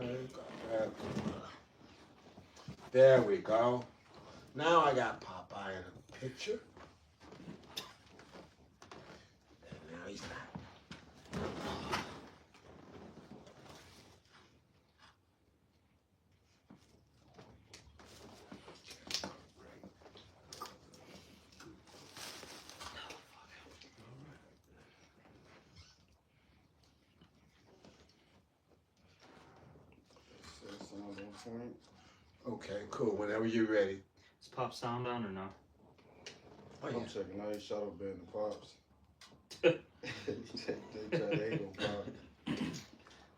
Okay, got that. There we go. Now I got Popeye in the picture. And now he's not. Okay, cool. Whenever you're ready. Is Pop sound on or no? Oh, yeah. I'm checking out his shadow band the Pops. they try to hate on Pop.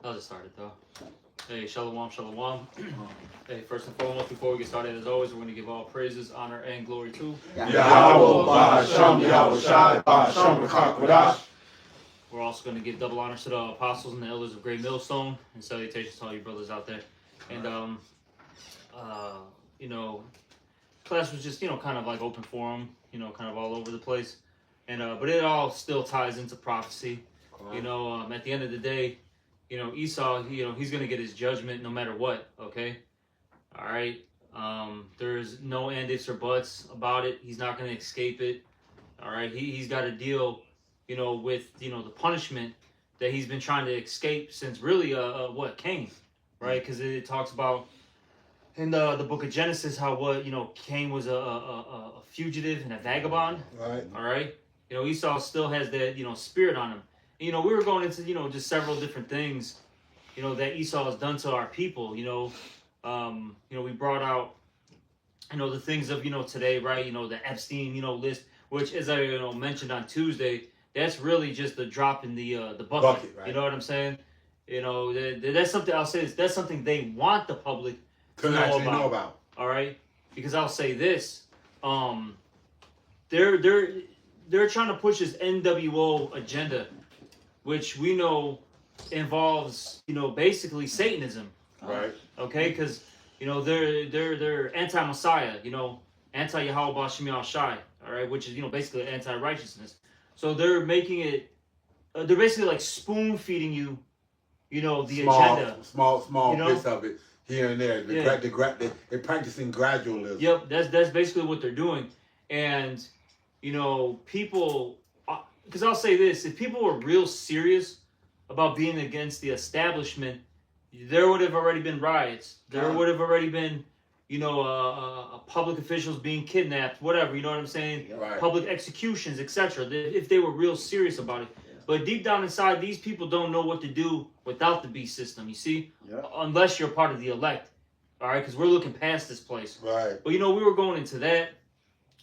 I'll just start it though. Hey, shalom, shalom. Hey, first and foremost, before we get started, as always, we're going to give all praises, honor, and glory to Yahweh, Ba'Shem, Yahweh Shai, Ba'Shem, Kakwadash. We're also going to give double honors to the apostles and the elders of Great Millstone, and salutations to all you brothers out there. And you know, class was just, you know, kind of like open forum, you know, kind of all over the place. And but it all still ties into prophecy. You know, at the end of the day, you know, Esau, you know, he's going to get his judgment no matter what, okay? All right? There's no and ifs or buts about it. He's not going to escape it. All right? He's got to deal, you know, with, you know, the punishment that he's been trying to escape since really, Cain, right? Because it talks about in the book of Genesis how, you know, Cain was a fugitive and a vagabond. Right. All right? You know, Esau still has that, you know, spirit on him. You know, we were going into, you know, just several different things, you know, that Esau has done to our people. You know, we brought out, you know, the things of, you know, today, right? You know, the Epstein, you know, list, which, as I, you know, mentioned on Tuesday, that's really just the drop in the bucket. Right? You know what I'm saying? You know, that's something I'll say. That's something they want the public to know about. All right, because I'll say this: they're trying to push this NWO agenda, which we know involves, you know, basically Satanism. Right. Okay, because, you know, they're anti-Messiah, you know, anti-Yahweh Ba'Shem Yahweh Shai, all right, which is, you know, basically anti-righteousness. So they're making it, they're basically like spoon-feeding you, you know, the agenda. Small you know? bits of it here and there. They're practicing gradualism. Yep, that's basically what they're doing. And, you know, people, because I'll say this, if people were real serious about being against the establishment, there would have already been riots. There would have already been, you know, public officials being kidnapped, whatever, you know what I'm saying? Right. Public executions, etc. If they were real serious about it. Yeah. But deep down inside, these people don't know what to do without the beast system, you see? Yeah. Unless you're part of the elect, all right? Because we're looking past this place. Right. But, you know, we were going into that,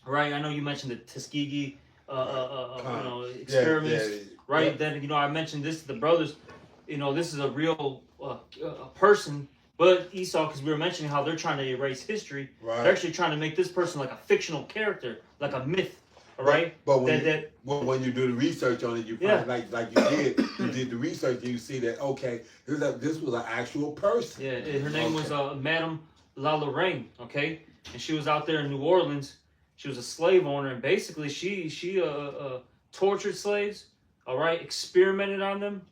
right? I know you mentioned the Tuskegee, you know, experiments, right? Yeah. Then, you know, I mentioned this to the brothers. You know, this is a real person, but Esau, because we were mentioning how they're trying to erase history. Right. They're actually trying to make this person like a fictional character, like a myth. All right. But when you do the research on it, you find like you did the research, and you see that this was an actual person. Yeah, her name was Madame La Lorraine. Okay, and she was out there in New Orleans. She was a slave owner, and basically she tortured slaves. All right, experimented on them.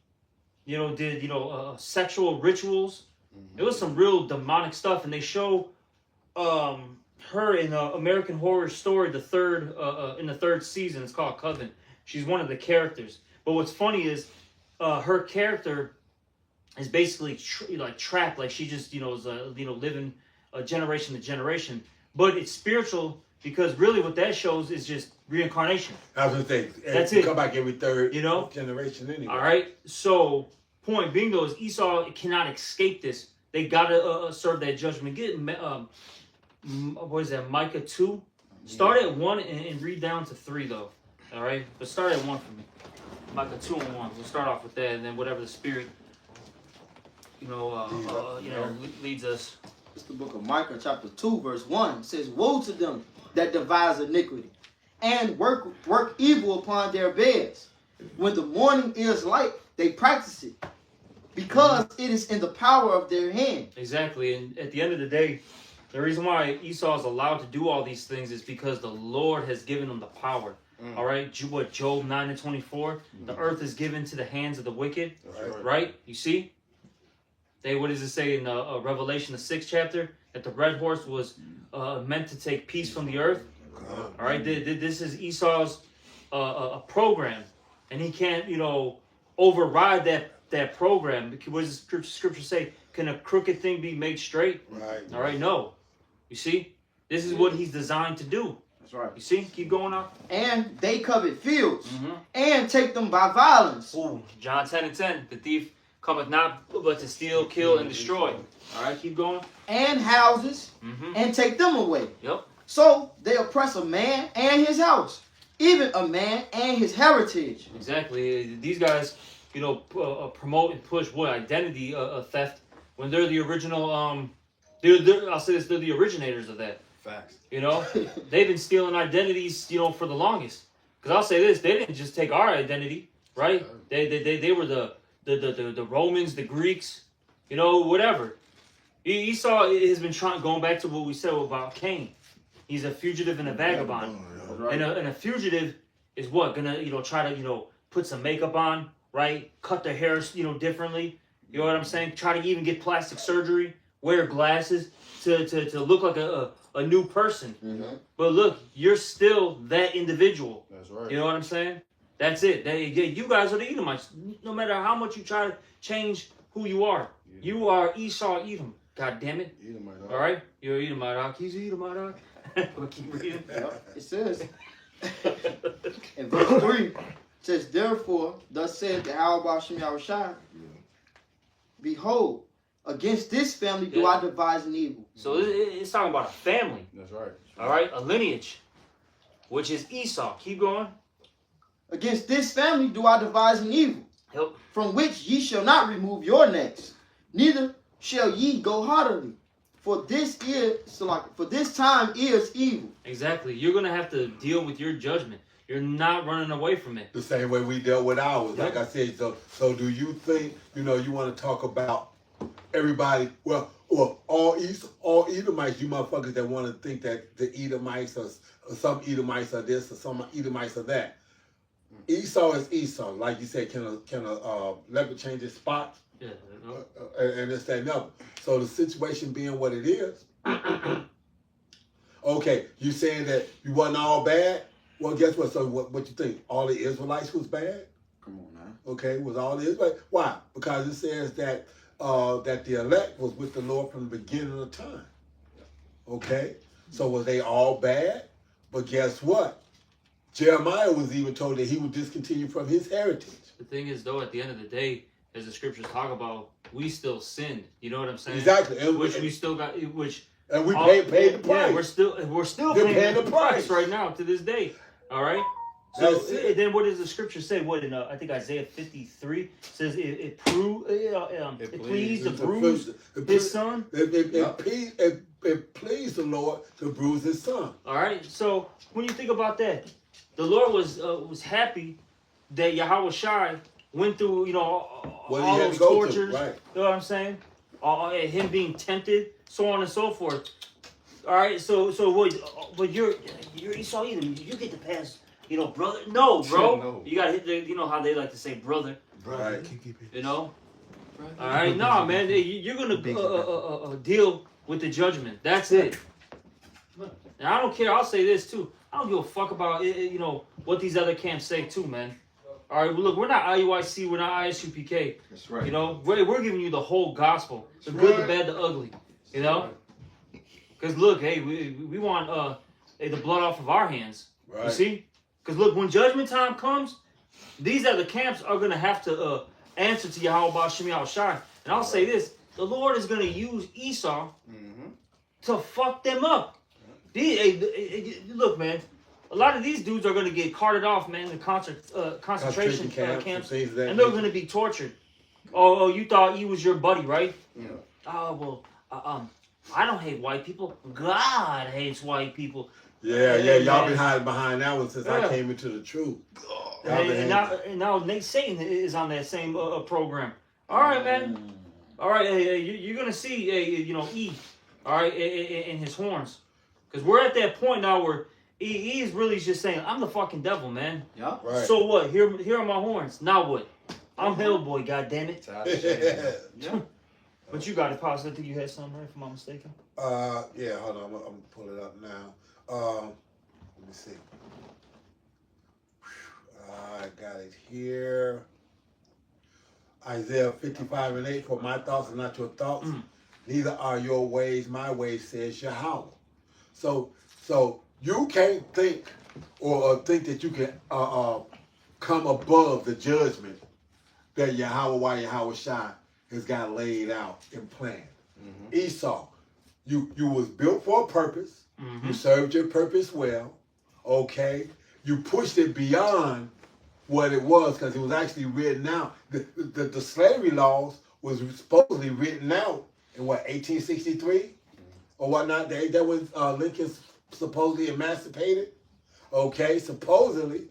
You know, did, you know, sexual rituals. Mm-hmm. It was some real demonic stuff, and they show her in American Horror Story, in the third season. It's called Coven. She's one of the characters. But what's funny is her character is basically trapped, like she just, you know, is living generation to generation. But it's spiritual, because really what that shows is just reincarnation. I was gonna say, that's it. Come back every third, you know, generation anyway. All right. So point being though is Esau cannot escape this. They gotta serve that judgment. Get what is that? Micah 2. Start at 1 and read down to 3 though. All right, but start at 1 for me. Micah 2 and 1. We'll start off with that, and then whatever the Spirit, you know, leads us. It's the book of Micah, chapter 2, verse 1. It says, "Woe to them that devise iniquity, and work evil upon their beds. When the morning is light, they practice it, because it is in the power of their hand." Exactly, and at the end of the day, the reason why Esau is allowed to do all these things is because the Lord has given them the power. All right, what, Job 9 and 24? The earth is given to the hands of the wicked, right? You see? what does it say in Revelation, the 6th chapter, that the red horse was meant to take peace from the earth. All right, this is Esau's a program, and he can't, override that program. Because what does the scripture say? Can a crooked thing be made straight? Right. All right, no. You see, this is what he's designed to do. That's right. You see, keep going on. And they covet fields and take them by violence. Ooh, John 10:10. The thief cometh not but to steal, kill, and destroy. All right, keep going. And houses and take them away. Yep. So they oppress a man and his house, even a man and his heritage. Exactly. These guys, promote and push what identity theft when they're the original. I'll say this: they're the originators of that. Facts. They've been stealing identities, for the longest. Because I'll say this: they didn't just take our identity, right? They were the Romans, the Greeks, whatever. Esau has been going back to what we said about Cain. He's a fugitive and a vagabond. Right. And a fugitive is what? Gonna, try to, put some makeup on, right? Cut their hair, differently. You know what I'm saying? Try to even get plastic surgery, wear glasses to look like a new person. But look, you're still that individual. That's right. You know what I'm saying? That's it. You guys are the Edomites. No matter how much you try to change who you are, you are Esau Edom. God damn it. Edomite, All right? You're Edomite, Doc. He's Edomite, Doc. We'll keep reading. Yep, it says in verse 3, it says, therefore, thus said the Yahweh Shem Yahushai, behold, against this family do I devise an evil. So it's talking about a family. That's right. All right? A lineage, which is Esau. Keep going. Against this family do I devise an evil, Yep. from which ye shall not remove your necks, neither shall ye go heartily. For this time is evil. Exactly. You're going to have to deal with your judgment. You're not running away from it. The same way we dealt with ours. Yep. Like I said, so do you think, you want to talk about everybody, well, all Edomites, you motherfuckers that want to think that the Edomites or some Edomites are this or some Edomites are that. Esau is Esau. Like you said, can a leopard change his spots? Yeah. And this, that, and the other. So the situation being what it is, okay, you saying that you wasn't all bad? Well, guess what? So what you think? All the Israelites was bad? Come on now. Okay, was all the Israelites? Why? Because it says that that the elect was with the Lord from the beginning of time. Okay, so was they all bad? But guess what? Jeremiah was even told that he would discontinue from his heritage. The thing is, though, at the end of the day, as the scriptures talk about, we still sinned. You know what I'm saying? Exactly. And we still got, and we paid the price. Yeah, we're still paying the price right now to this day. All right. So then, what does the scripture say? What in I think Isaiah 53 says it pleased to bruise his son. It pleased the Lord to bruise his son. All right. So when you think about that, the Lord was happy that Yahweh Shai went through all those tortures. Right. You know what I'm saying? Him being tempted, so on and so forth. All right. So what? But you're Esau Edom. You get the pass. Brother. No, bro. No. You gotta hit the. How they like to say, brother. Right. All right. No, man. You're gonna deal with the judgment. That's it. And I don't care. I'll say this too. I don't give a fuck about what these other camps say too, man. All right. Look, we're not IUIC. We're not ISUPK. That's right. We're giving you the whole gospel, the good, the bad, the ugly. Because look, hey, we want the blood off of our hands. Right. You see? Because look, when judgment time comes, these other camps are going to have to answer to Yahweh Shem Yahushai. And I'll say this, the Lord is going to use Esau to fuck them up. Look, man, a lot of these dudes are going to get carted off, man, in concentration camps, and they're going to be tortured. Oh, you thought he was your buddy, right? Yeah. Oh, well, I don't hate white people. God hates white people. Yeah, y'all been hiding behind that one since I came into the truth. And now Nate Satan is on that same program. All right, man. All right, you're gonna see E. All right, in his horns, because we're at that point now where E is really just saying, "I'm the fucking devil, man." Yeah. Right. So what? Here are my horns. Now what? I'm Hellboy. God damn it. Yeah. But you got it, Pops. I think you had something, right? If I'm not mistaken. Yeah, hold on. I'm gonna pull it up now. Let me see. I got it here. Isaiah 55:8. For my thoughts are not your thoughts, neither are your ways my ways, says Yahweh. So you can't think or think that you can come above the judgment that Yahweh Shai has got laid out and planned. Esau, you was built for a purpose. You served your purpose well. Okay, you pushed it beyond what it was because it was actually written out. The slavery laws was supposedly written out in what 1863 or whatnot. That was Lincoln supposedly emancipated. Okay, supposedly,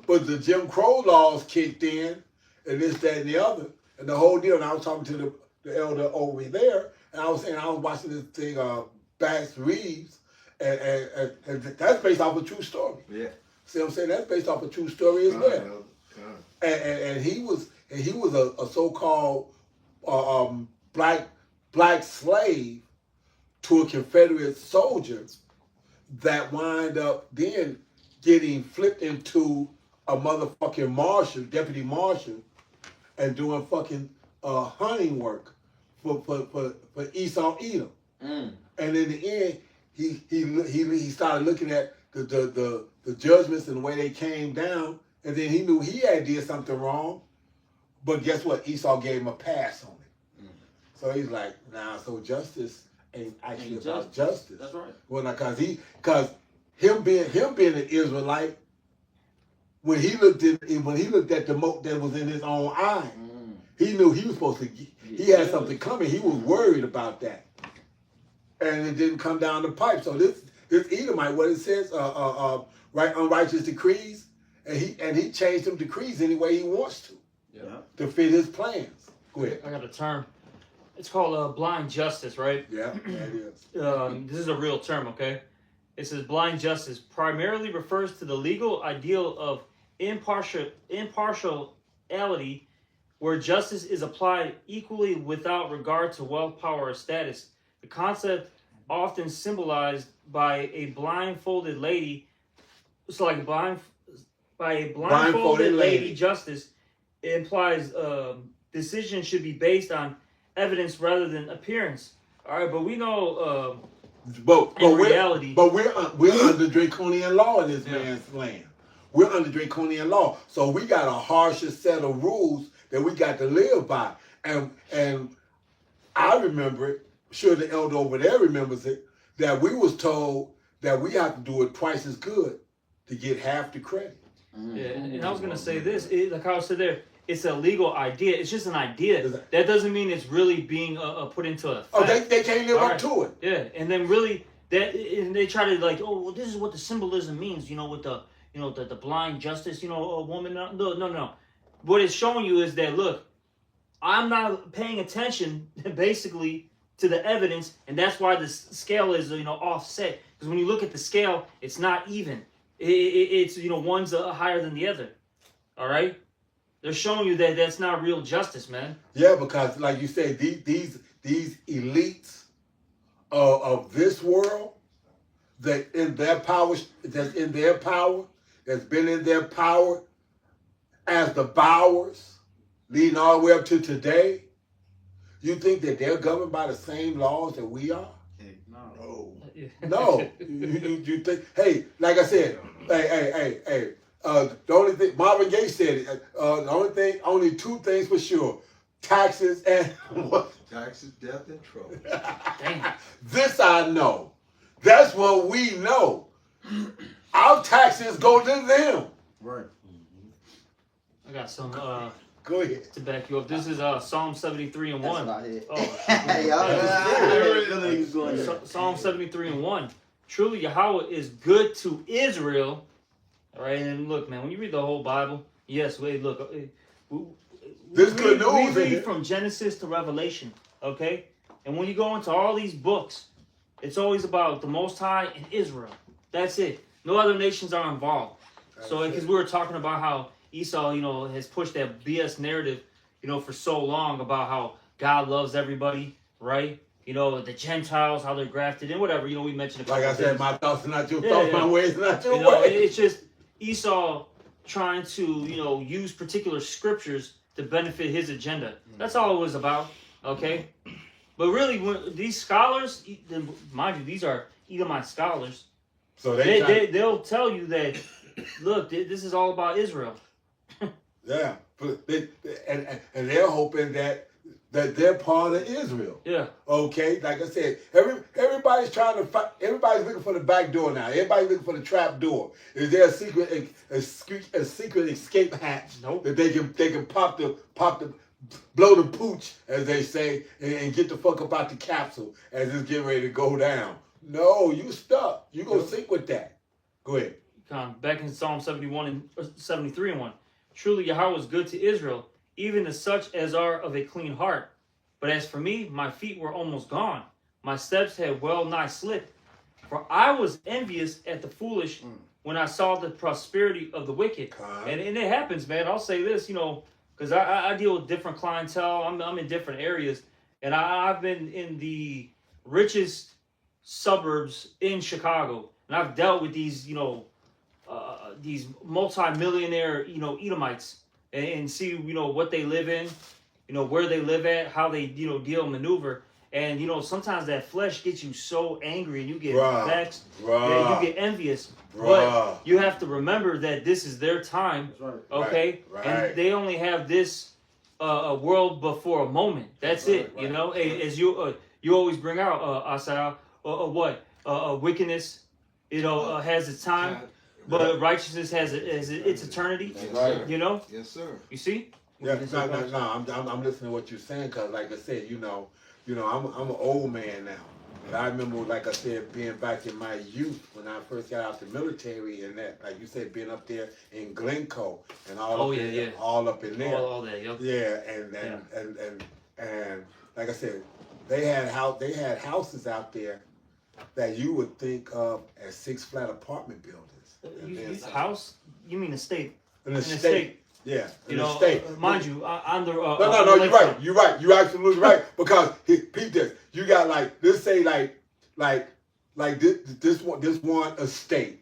but the Jim Crow laws kicked in, and this, that, and the other, and the whole deal. And I was talking to the elder over there, and I was saying I was watching this thing, Bass Reeves, and that's based off a true story. Yeah. See what I'm saying? That's based off a true story as well. And he was a so-called black slave to a Confederate soldier that wind up then getting flipped into a motherfucking marshal, deputy marshal, and doing fucking hunting work for Esau Edom. And in the end, he started looking at the judgments and the way they came down, and then he knew he had did something wrong. But guess what? Esau gave him a pass on it. So he's like, nah. So justice ain't actually about justice. That's right. Well, because him being an Israelite, when he looked at the mote that was in his own eye, he knew he was supposed to. He had something coming. He was worried about that, and it didn't come down the pipe. So this Edomite, what it says, right, unrighteous decrees, and he changed them decrees any way he wants to fit his plans. Go ahead. I got a term. It's called blind justice, right? Yeah, that is. This is a real term, okay? It says blind justice primarily refers to the legal ideal of impartiality, where justice is applied equally without regard to wealth, power, or status. The concept often symbolized by a blindfolded lady. So, like by a blindfolded lady justice, it implies decision should be based on evidence rather than appearance. All right, but we know in reality, we're under draconian law in this man's land. We're under draconian law, so we got a harsher set of rules that we got to live by. And I remember it. I'm sure the elder over there remembers it. That we was told that we have to do it twice as good to get half the credit. Yeah, and I was gonna say this. Like I said there, it's a legal idea. It's just an idea. That doesn't mean it's really being put into effect. Oh, they can't live up to it. Yeah, and then really and they try to like, oh, well, this is what the symbolism means. With the blind justice. A woman. No. What it's showing you is that look, I'm not paying attention basically to the evidence, and that's why the scale is offset. Because when you look at the scale, it's not even. It's one's higher than the other. All right. They're showing you that that's not real justice, man. Yeah, because like you said, these elites of this world, that in their power, that's been in their power as the Bowers, leading all the way up to today. You think that they're governed by the same laws that we are? No. You think? Hey, like I said, hey. The only thing Marvin Gaye said it. Only two things for sure: taxes and what? Taxes, death, and trouble. Damn. This I know. That's what we know. Our taxes go to them. Right. I got some Go ahead. to back you up. This is Psalm 73 and 1. Psalm 73 and 1. Truly Yahweh is good to Israel. All right, and look, man, when you read the whole Bible, yes, look. This good news. We read from Genesis to Revelation, okay? And when you go into all these books, it's always about the Most High and Israel. That's it. No other nations are involved. So, because we were talking about how Esau, has pushed that BS narrative, for so long about how God loves everybody, right? You know, the Gentiles, how they're grafted in, whatever. You know, we mentioned a Like couple I said, things. my thoughts are not your Yeah, thoughts, yeah. my ways are not your You know, ways. it's just Esau trying to, you know, use particular scriptures to benefit his agenda. That's all it was about, okay? But really, when these scholars, mind you, these are Edomite scholars. So They'll tell you that, look, this is all about Israel. yeah, but and they're hoping that they're part of Israel. Yeah. Okay, like I said, everybody's trying to fight. Everybody's looking for the back door now. Everybody's looking for the trap door. Is there a secret escape hatch Nope. that they can pop the blow the pooch, as they say, and get the fuck up out the capsule as it's getting ready to go down? No, you stuck. You gonna sink with that. Go ahead. Back in Psalm 71 and 73 and 1. Truly Yahweh is good to Israel, even to such as are of a clean heart. But as for me, my feet were almost gone. My steps had well nigh slipped. For I was envious at the foolish when I saw the prosperity of the wicked. And it happens, man. I'll say this, you know, because I deal with different clientele. I'm in different areas. And I've been in the richest suburbs in Chicago. And I've dealt with these, you know, these multi-millionaire, you know, Edomites, and see, you know, what they live in, you know, where they live at, how they, you know, deal and maneuver. And, you know, sometimes that flesh gets you so angry and you get vexed, that you get envious. But you have to remember that this is their time, okay? Right. And they only have this a world before a moment. That's it, you know? As you always bring out, Asaya, wickedness, you know, has its time. But righteousness has its eternity. Right. You know? Yes, sir. You see? Yeah, no. I'm listening to what you're saying, because, like I said, you know, I'm an old man now. But I remember, like I said, being back in my youth when I first got out the military, and that, like you said, being up there in Glencoe and all up in there. All that, yep. Yeah, and like I said, they had houses out there that you would think of as 6-flat apartment buildings. House? You mean estate? An estate. Yeah, you know, estate. Mind you, on the no, you're right. You're right. You're absolutely right. Because peep this. You got let's say this one estate.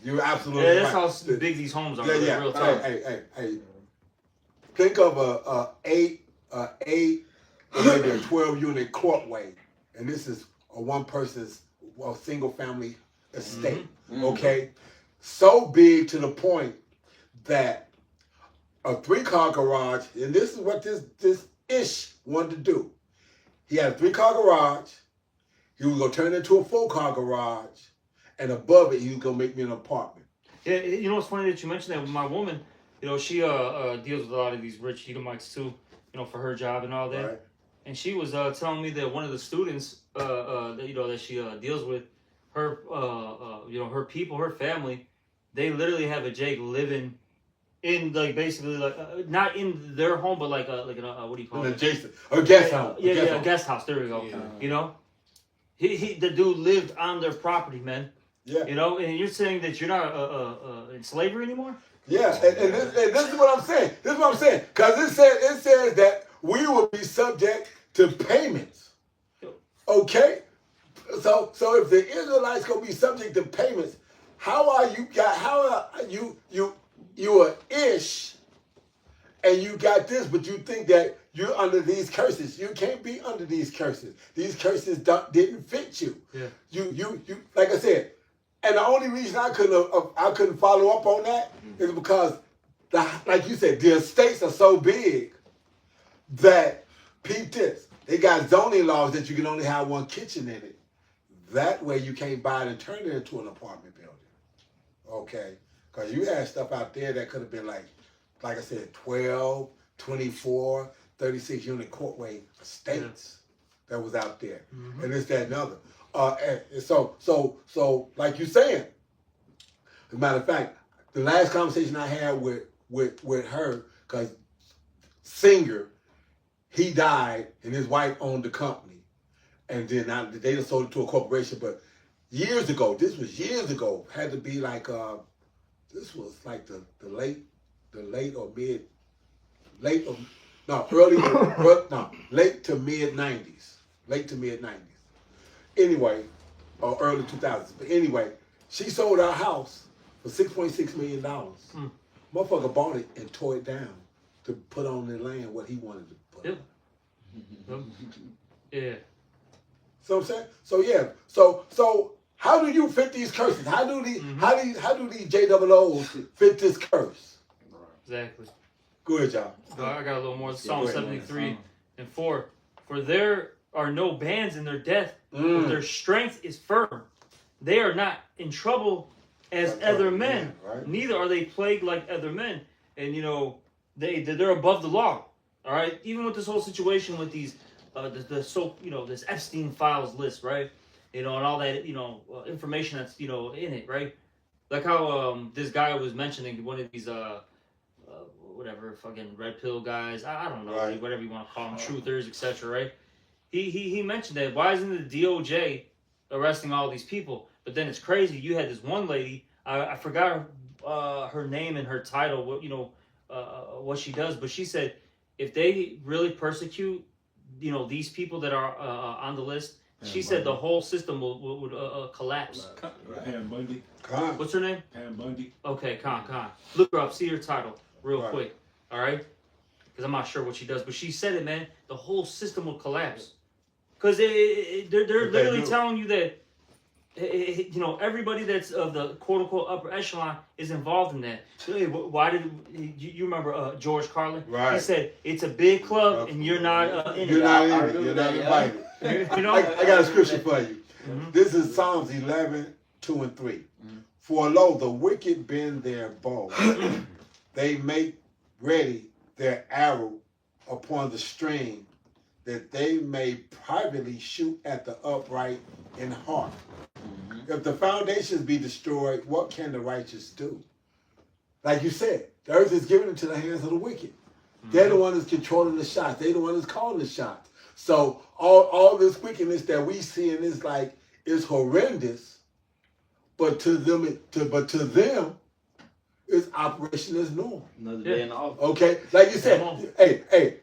You're absolutely right. That's how big these homes are. Yeah. Real time. Hey. Think of a 8 or maybe a 12-unit courtway, and this is a one person's single family estate. Mm-hmm. Okay, so big to the point that a 3-car garage, and this is what this ish wanted to do. He had a 3-car garage. He was gonna turn it into a 4-car garage, and above it, he was gonna make me an apartment. Yeah, you know, it's funny that you mentioned that. My woman, you know, she deals with a lot of these rich Edomites too, you know, for her job and all that. Right. And she was telling me that one of the students, that she deals with, her, her people, her family, they literally have a Jake living in basically not in their home, but what do you call it? Adjacent, a guest house. A guest house. There we go. Yeah. You know, the dude lived on their property, man. Yeah. You know, and you're saying that you're not in slavery anymore? Yeah, and this is what I'm saying. This is what I'm saying, because it says that we will be subject to payments. Okay, so if the Israelites gonna be subject to payments, how are you a ish, and you got this, but you think that you're under these curses? You can't be under these curses. These curses didn't fit you. Yeah. You like I said, and the only reason I couldn't follow up on that is because, like you said, the estates are so big that, peep this, they got zoning laws that you can only have one kitchen in it. That way you can't buy it and turn it into an apartment building. Okay? Because you had stuff out there that could have been like I said, 12, 24, 36-unit courtway estates that was out there. Mm-hmm. And this, that, and other. So like you're saying, as a matter of fact, the last conversation I had with her, because Singer, he died and his wife owned the company. And then they just sold it to a corporation. But years ago, this was years ago, had to be like, this was like the late or mid, late or, late to mid 90s. Late to mid 90s. Anyway, or early 2000s. But anyway, she sold our house for $6.6 million. Motherfucker bought it and tore it down to put on the land what he wanted to put. Yeah. So I'm saying, so how do you fit these curses? How do these JOOs fit this curse? Exactly. Go ahead, y'all. I got a little more. Psalm 73 and 4. For there are no bands in their death, but their strength is firm. They are not in trouble as other men, right? Neither are they plagued like other men. And they're above the law. All right, even with this whole situation with these, this Epstein files list, right? And all that, information that's in it, right? Like how this guy was mentioning one of these whatever fucking red pill guys, I don't know, right. Whatever you want to call them, truthers, etc. Right? He mentioned that why isn't the DOJ arresting all these people? But then it's crazy. You had this one lady, I forgot her name and her title, what she does, but she said if they really persecute, these people that are on the list, she said the whole system would collapse. Pam Bundy. What's her name? Pam Bundy. Okay, Con. Look her up. See her title real quick. All right? Because I'm not sure what she does, but she said it, man. The whole system will collapse. Because they're literally telling you that everybody that's of the quote unquote upper echelon is involved in that. Why did you remember George Carlin? Right. He said it's a big club and you're not in it. You're not in it. You're not invited. I got a scripture for you. This is Psalms 11, 2 and 3. For lo, the wicked bend their bow. They make ready their arrow upon the string, that they may privately shoot at the upright in heart. If the foundations be destroyed, what can the righteous do? Like you said, the earth is given into the hands of the wicked. They're the one that's controlling the shots. They're the one that's calling the shots. So all this wickedness that we see in this is horrendous, but to them, it's operation as normal. Another day in the office. Okay, like you said, hey,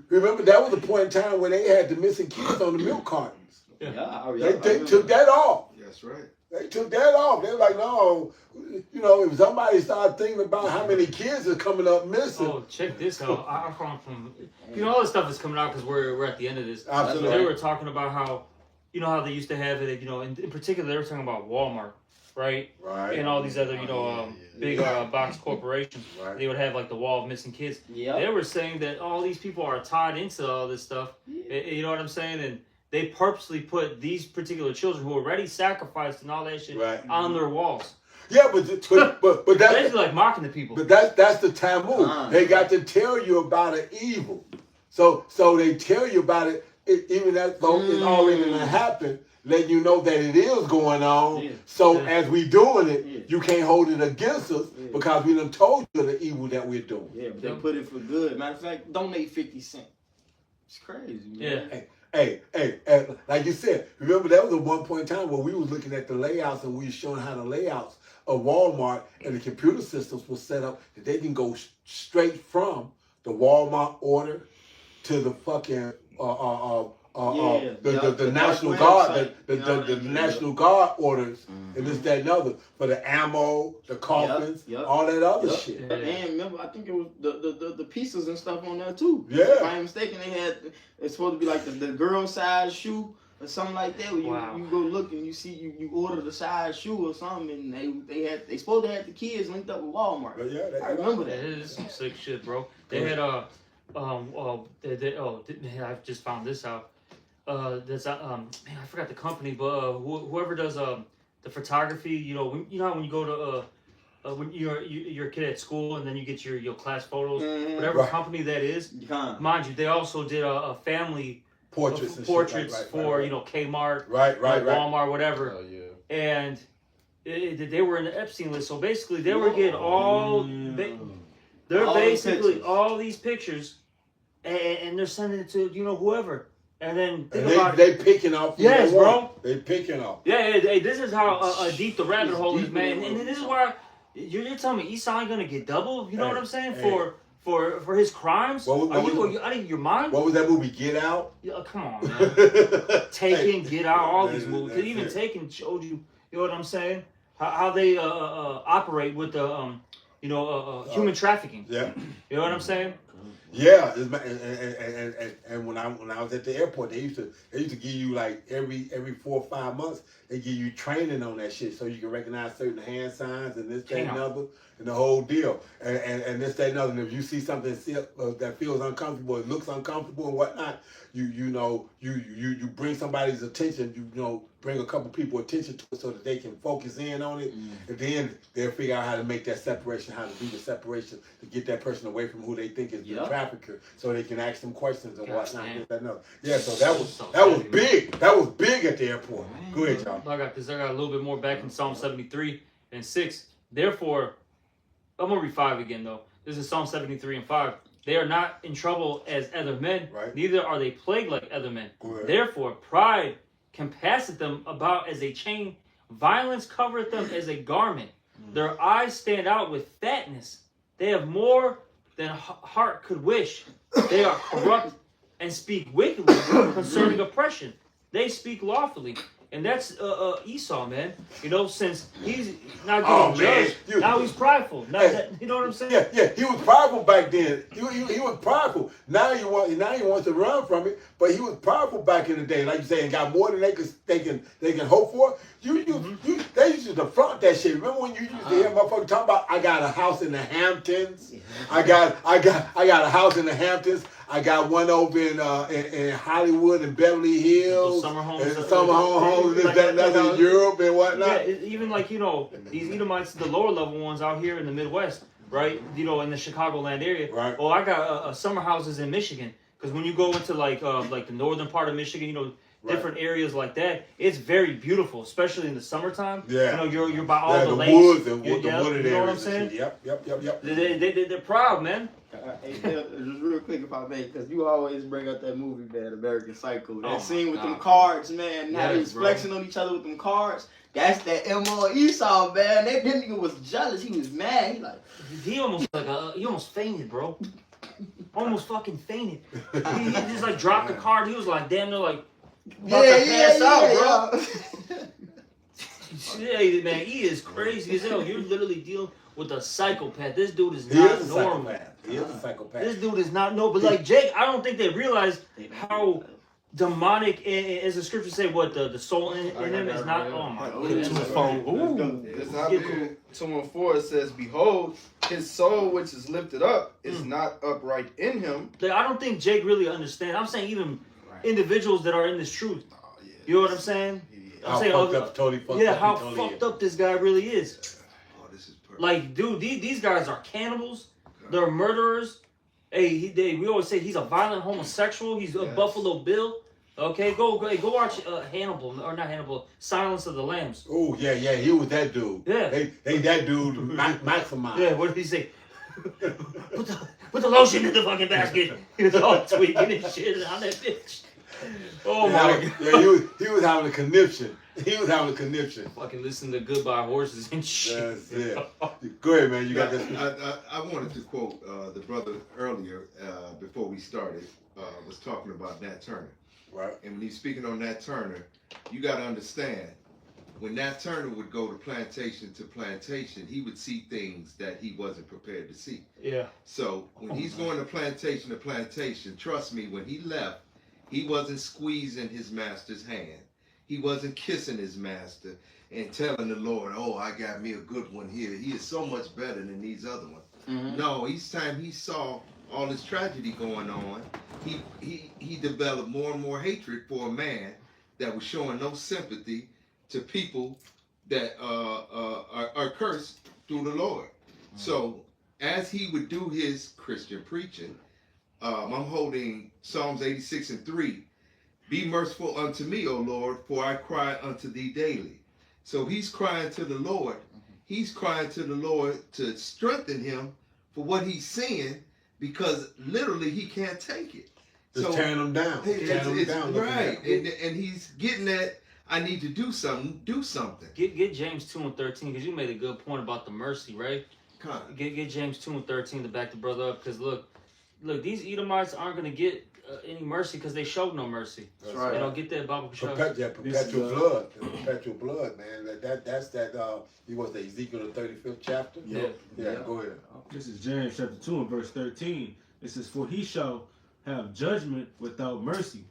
remember that was a point in time when they had the missing kids on the milk cartons. They took that off. That's right. They took that off. They were like, no, if somebody started thinking about how many kids are coming up missing. Oh, check this out. I found from, all this stuff is coming out because we're at the end of this. Absolutely. They were talking about how, how they used to have it, in particular, they were talking about Walmart, right? Right. And all these other, big box corporations. Right. They would have like the wall of missing kids. Yep. They were saying that all these people are tied into all this stuff. You know what I'm saying? And they purposely put these particular children who already sacrificed and all that shit on their walls. Yeah, but that's basically like mocking the people. But that's the taboo. They got to tell you about an evil. So they tell you about it, even though it's already gonna happen, letting you know that it is going on. Yeah. So as we doing it, you can't hold it against us because we done told you the evil that we're doing. Yeah, but they put it for good. Matter of fact, donate 50 cents. It's crazy, man. Yeah. Hey, like you said, remember that was at one point in time where we was looking at the layouts and we was showing how the layouts of Walmart and the computer systems were set up that they can go straight from the Walmart order to the fucking the National Guard, the National Guard orders, and this, that, and other for the ammo, the coffins, all that other shit. Yeah. And remember, I think it was the pieces and stuff on there too. Yeah. If I'm mistaken, it's supposed to be like the girl size shoe or something like that. Where you go look and you see you order the size shoe or something, and they supposed to have the kids linked up with Walmart. But yeah, I remember that. It is some sick shit, bro. They had I just found this out. There's man, I forgot the company, but whoever does the photography, how when you go to when you're a kid at school and then you get your class photos, whatever company that is, mind you, they also did a family portraits for Kmart, Walmart, whatever. Oh, yeah. And they were in the Epstein list, so basically they were getting all all these pictures, and they're sending it to whoever. And then they picking off. Yes, bro. They picking off. Yeah, this is how deep the rabbit hole is, man. And this is why you're telling me Esau ain't gonna get double. You know what I'm saying? for his crimes? What Are was- you out of your mind? What was that movie? Get Out. Yeah, come on, man. Taken, Get Out, all these That- movies. that's Even it. Taken showed you. You know what I'm saying? How they operate with the human trafficking. Yeah. You know what I'm saying? Yeah, and when I was at the airport, they used to give you like every 4 or 5 months they give you training on that shit so you can recognize certain hand signs and this, that, and Damn. other, and the whole deal. And this, that, and other. And if you see something that feels uncomfortable, it looks uncomfortable and whatnot, you bring somebody's attention. Bring a couple people attention to it so that they can focus in on it, and then they'll figure out how to make that separation, how to do the separation to get that person away from who they think is the trafficker, so they can ask them questions and whatnot. Damn. That, and other. Yeah, so that was So big. That was big at the airport. Go ahead, y'all. I got this. I got a little bit more back in Psalm 73 and 6. Therefore, I'm gonna read 5 again though. This is Psalm 73 and 5. They are not in trouble as other men, Right. neither are they plagued like other men. Go ahead. Therefore, pride compasseth them about as a chain, violence covereth them as a garment. Their eyes stand out with fatness. They have more than heart could wish. They are corrupt and speak wickedly concerning oppression. They speak lawfully. And that's Esau, man. Since he's not getting judged, now he's prideful. You know what I'm saying? Yeah, he was prideful back then. He was prideful. Now he wants to run from it, but he was prideful back in the day. Like you say, and got more than they can hope for. They used to flaunt that shit. Remember when you used to hear motherfuckers talking about, I got a house in the Hamptons. I got a house in the Hamptons. I got one over in Hollywood and Beverly Hills. Summer homes. And summer homes, that's in Europe and whatnot. Yeah, even like, these Edomites, the lower level ones out here in the Midwest, right? In the Chicagoland area. Right. Oh, I got summer houses in Michigan. Because when you go into like the northern part of Michigan, different areas like that, it's very beautiful, especially in the summertime. Yeah. You're by all the lakes. Woods and the wooded You know what I'm areas and saying? shit. Yep. They're proud, man. Hey, just real quick if I may, because you always bring up that movie, man, American Psycho. That scene with them cards, man. How they was flexing on each other with them cards. That's that M.O. Esau, man. That nigga was jealous. He was mad. He almost fainted, bro. Almost fucking fainted. He just like dropped the card. He was like damn near like about to pass out, bro. Yeah, man, he is crazy as hell. You're literally dealing with a psychopath. This dude is not normal. He is a psychopath. This dude is not normal. But like Jake, I don't think they realize how demonic, as the scriptures say, what the soul in him is not. Oh my goodness. It's not being 2:4. It says, "Behold, his soul which is lifted up is not upright in him." Like, I don't think Jake really understands. I'm saying even individuals that are in this truth. You know what I'm saying? I'm saying, how fucked up this guy really is. Oh, this is perfect. Like, dude, these guys are cannibals. They're murderers. Hey, we always say he's a violent homosexual. He's a Buffalo Bill. Okay, go watch Hannibal, or not Hannibal, Silence of the Lambs. Oh yeah, he was that dude. Yeah, they that dude maximized. Yeah, what did he say? put the lotion in the fucking basket. He was all tweaking and shit on that bitch. Oh my god. Yeah, he was having a conniption. Fucking listen to Goodbye Horses and shit. That's it. Go ahead, man. You got this. I wanted to quote the brother earlier before we started. Was talking about Nat Turner. Right. And when he's speaking on Nat Turner, you got to understand, when Nat Turner would go to plantation to plantation, he would see things that he wasn't prepared to see. Yeah. So when he's going to plantation, trust me, when he left, he wasn't squeezing his master's hand. He wasn't kissing his master and telling the Lord, "Oh, I got me a good one here. He is so much better than these other ones." Mm-hmm. No, each time he saw all this tragedy going on, he developed more and more hatred for a man that was showing no sympathy to people that are cursed through the Lord. Mm-hmm. So as he would do his Christian preaching, I'm holding Psalms 86 and 3. Be merciful unto me, O Lord, for I cry unto thee daily. So he's crying to the Lord. He's crying to the Lord to strengthen him for what he's seeing, because literally he can't take it. Just tearing him down. Right. And he's getting that, I need to do something. Get James 2 and 13, because you made a good point about the mercy, right? Get James 2:13 to back the brother up, because look, these Edomites aren't gonna get any mercy because they showed no mercy. That's right. You know, get that Bible show. Perpetual blood, perpetual blood, man. That's that. He was the Ezekiel the 35th chapter. Yeah. Go ahead. This is James chapter 2 and verse 13. It says, "For he shall have judgment without mercy,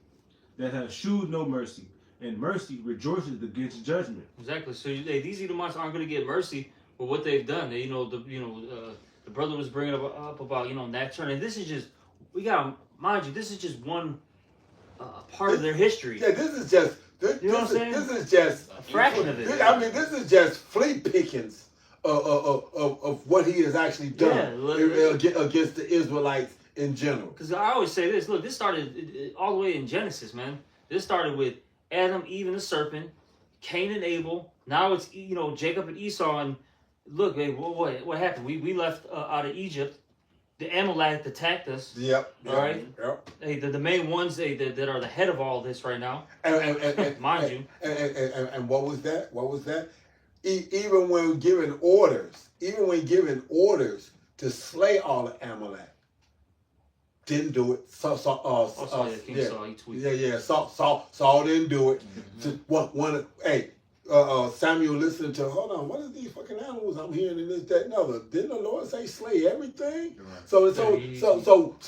that have shewed no mercy, and mercy rejoices against judgment." Exactly. So these Edomites aren't going to get mercy for what they've done. The brother was bringing up about Nat Turner. And this is just, we got, mind you, this is just one part of their history. Yeah, this is just. You know what I'm saying? This is just a fraction of it. I mean, this is just flea pickings of what he has actually done against the Israelites in general. Because I always say this. Look, this started all the way in Genesis, man. This started with Adam, Eve, and the serpent, Cain and Abel. Now it's Jacob and Esau. And look, hey, what happened? We left out of Egypt. The Amalek attacked us. Yep. All right. Yep. Hey, the main ones that are the head of all this right now. And mind you. And what was that? What was that? Even when giving orders to slay all of Amalek, didn't do it. King Saul, he tweeted. Saul didn't do it. Samuel listened to, hold on, what are these fucking animals I'm hearing in this, that, and other? Didn't the Lord say slay everything? Right. So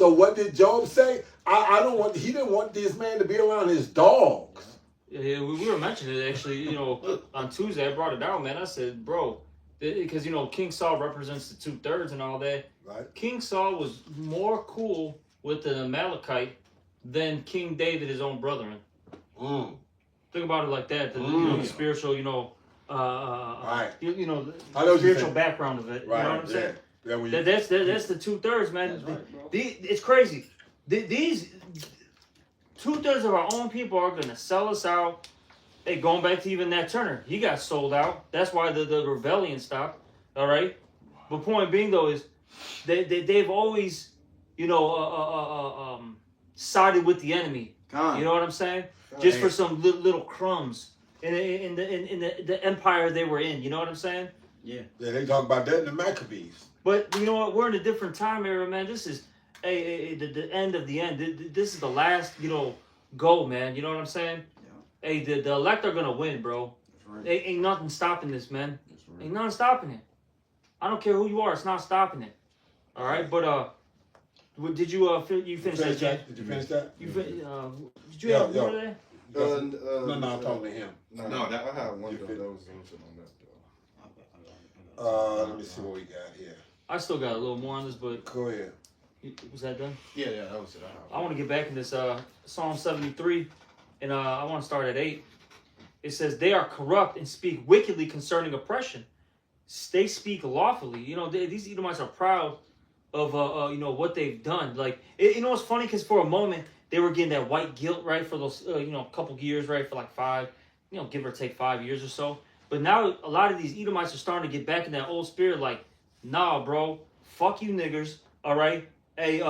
what did Job say? He didn't want this man to be around his dogs. Yeah, we were mentioning it actually, on Tuesday. I brought it down, man. I said, bro, because, King Saul represents the 2/3 and all that. Right. King Saul was more cool with the Amalekite than King David, his own brethren. Think about it like that. The spiritual, right. The spiritual background of it. Right. You know what I'm saying? Yeah, that's the 2/3, man. Right, bro. It's crazy. These 2/3 of our own people are gonna sell us out. Hey, going back to even Nat Turner, he got sold out. That's why the rebellion stopped. All right. But point being though is they've always sided with the enemy. You know what I'm saying? Just for some little crumbs in the empire they were in. You know what I'm saying? Yeah. Yeah, they talk about that in the Maccabees. But you know what? We're in a different time era, man. This is the end of the end. This is the last, go, man. You know what I'm saying? Yeah. Hey, the elect are gonna win, bro. Right. Ain't nothing stopping this, man. Right. Ain't nothing stopping it. I don't care who you are. It's not stopping it. All right, but did you finish that, Jack? Did you finish that? Did you have more there? No, I'm talking to him. No, I have one though. That was mentioned on that Let me see what we got here. I still got a little more on this, but go ahead. Was that done? Yeah, that was it. I want to get back in this Psalm 73, and I want to start at 8. It says, "They are corrupt and speak wickedly concerning oppression. They speak lawfully." These Edomites are proud of what they've done. Like, it's funny because for a moment they were getting that white guilt, right, for those couple years, right, for like 5, give or take 5 years or so. But now a lot of these Edomites are starting to get back in that old spirit, like, nah, bro, fuck you niggers, all right? Hey,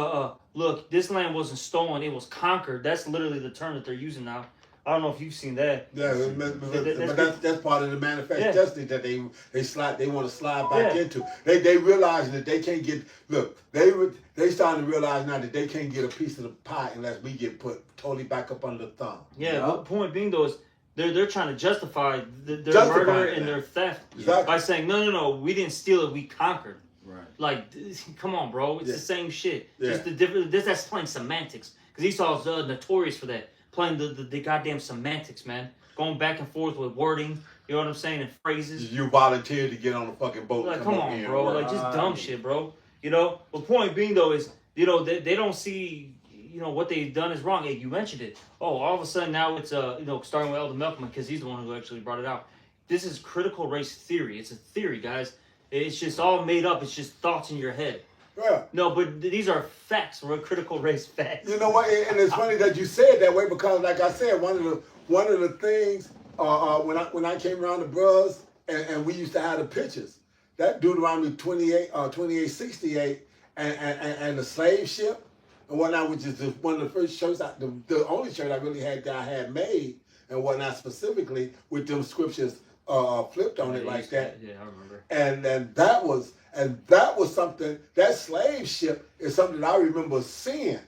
look, this land wasn't stolen, it was conquered. That's literally the term that they're using now. I don't know if you've seen that. Yeah, but that's part of the manifest destiny that they want to slide back into. They realize that they can't get. Look, they starting to realize now that they can't get a piece of the pie unless we get put totally back up under the thumb. Yeah, but point being though is they're trying to justify their murder and their theft by saying no, we didn't steal it, we conquered. Right. Like, come on, bro, it's the same shit. Yeah. Just the different. That's playing semantics because Esau's notorious for that. Playing the goddamn semantics, man. Going back and forth with wording, you know what I'm saying, and phrases. You volunteered to get on the fucking boat. Like, come on, bro. Like, just dumb shit, bro. But point being, though, is, they don't see, what they've done is wrong. Hey, you mentioned it. Oh, all of a sudden now it's, starting with Elder Malcolm, because he's the one who actually brought it out. This is critical race theory. It's a theory, guys. It's just all made up. It's just thoughts in your head. Yeah. No, but these are facts. We're critical race facts. You know what? And it's funny that you say it that way because, like I said, one of the things when I came around the bros and we used to have the pictures, that Deuteronomy 28:68 and the slave ship and whatnot, which is one of the first shirts, the only shirt I really had that I had made and whatnot specifically with them scriptures flipped on it like that. Yeah, I remember. And that was. And that was something, that slave ship is something I remember seeing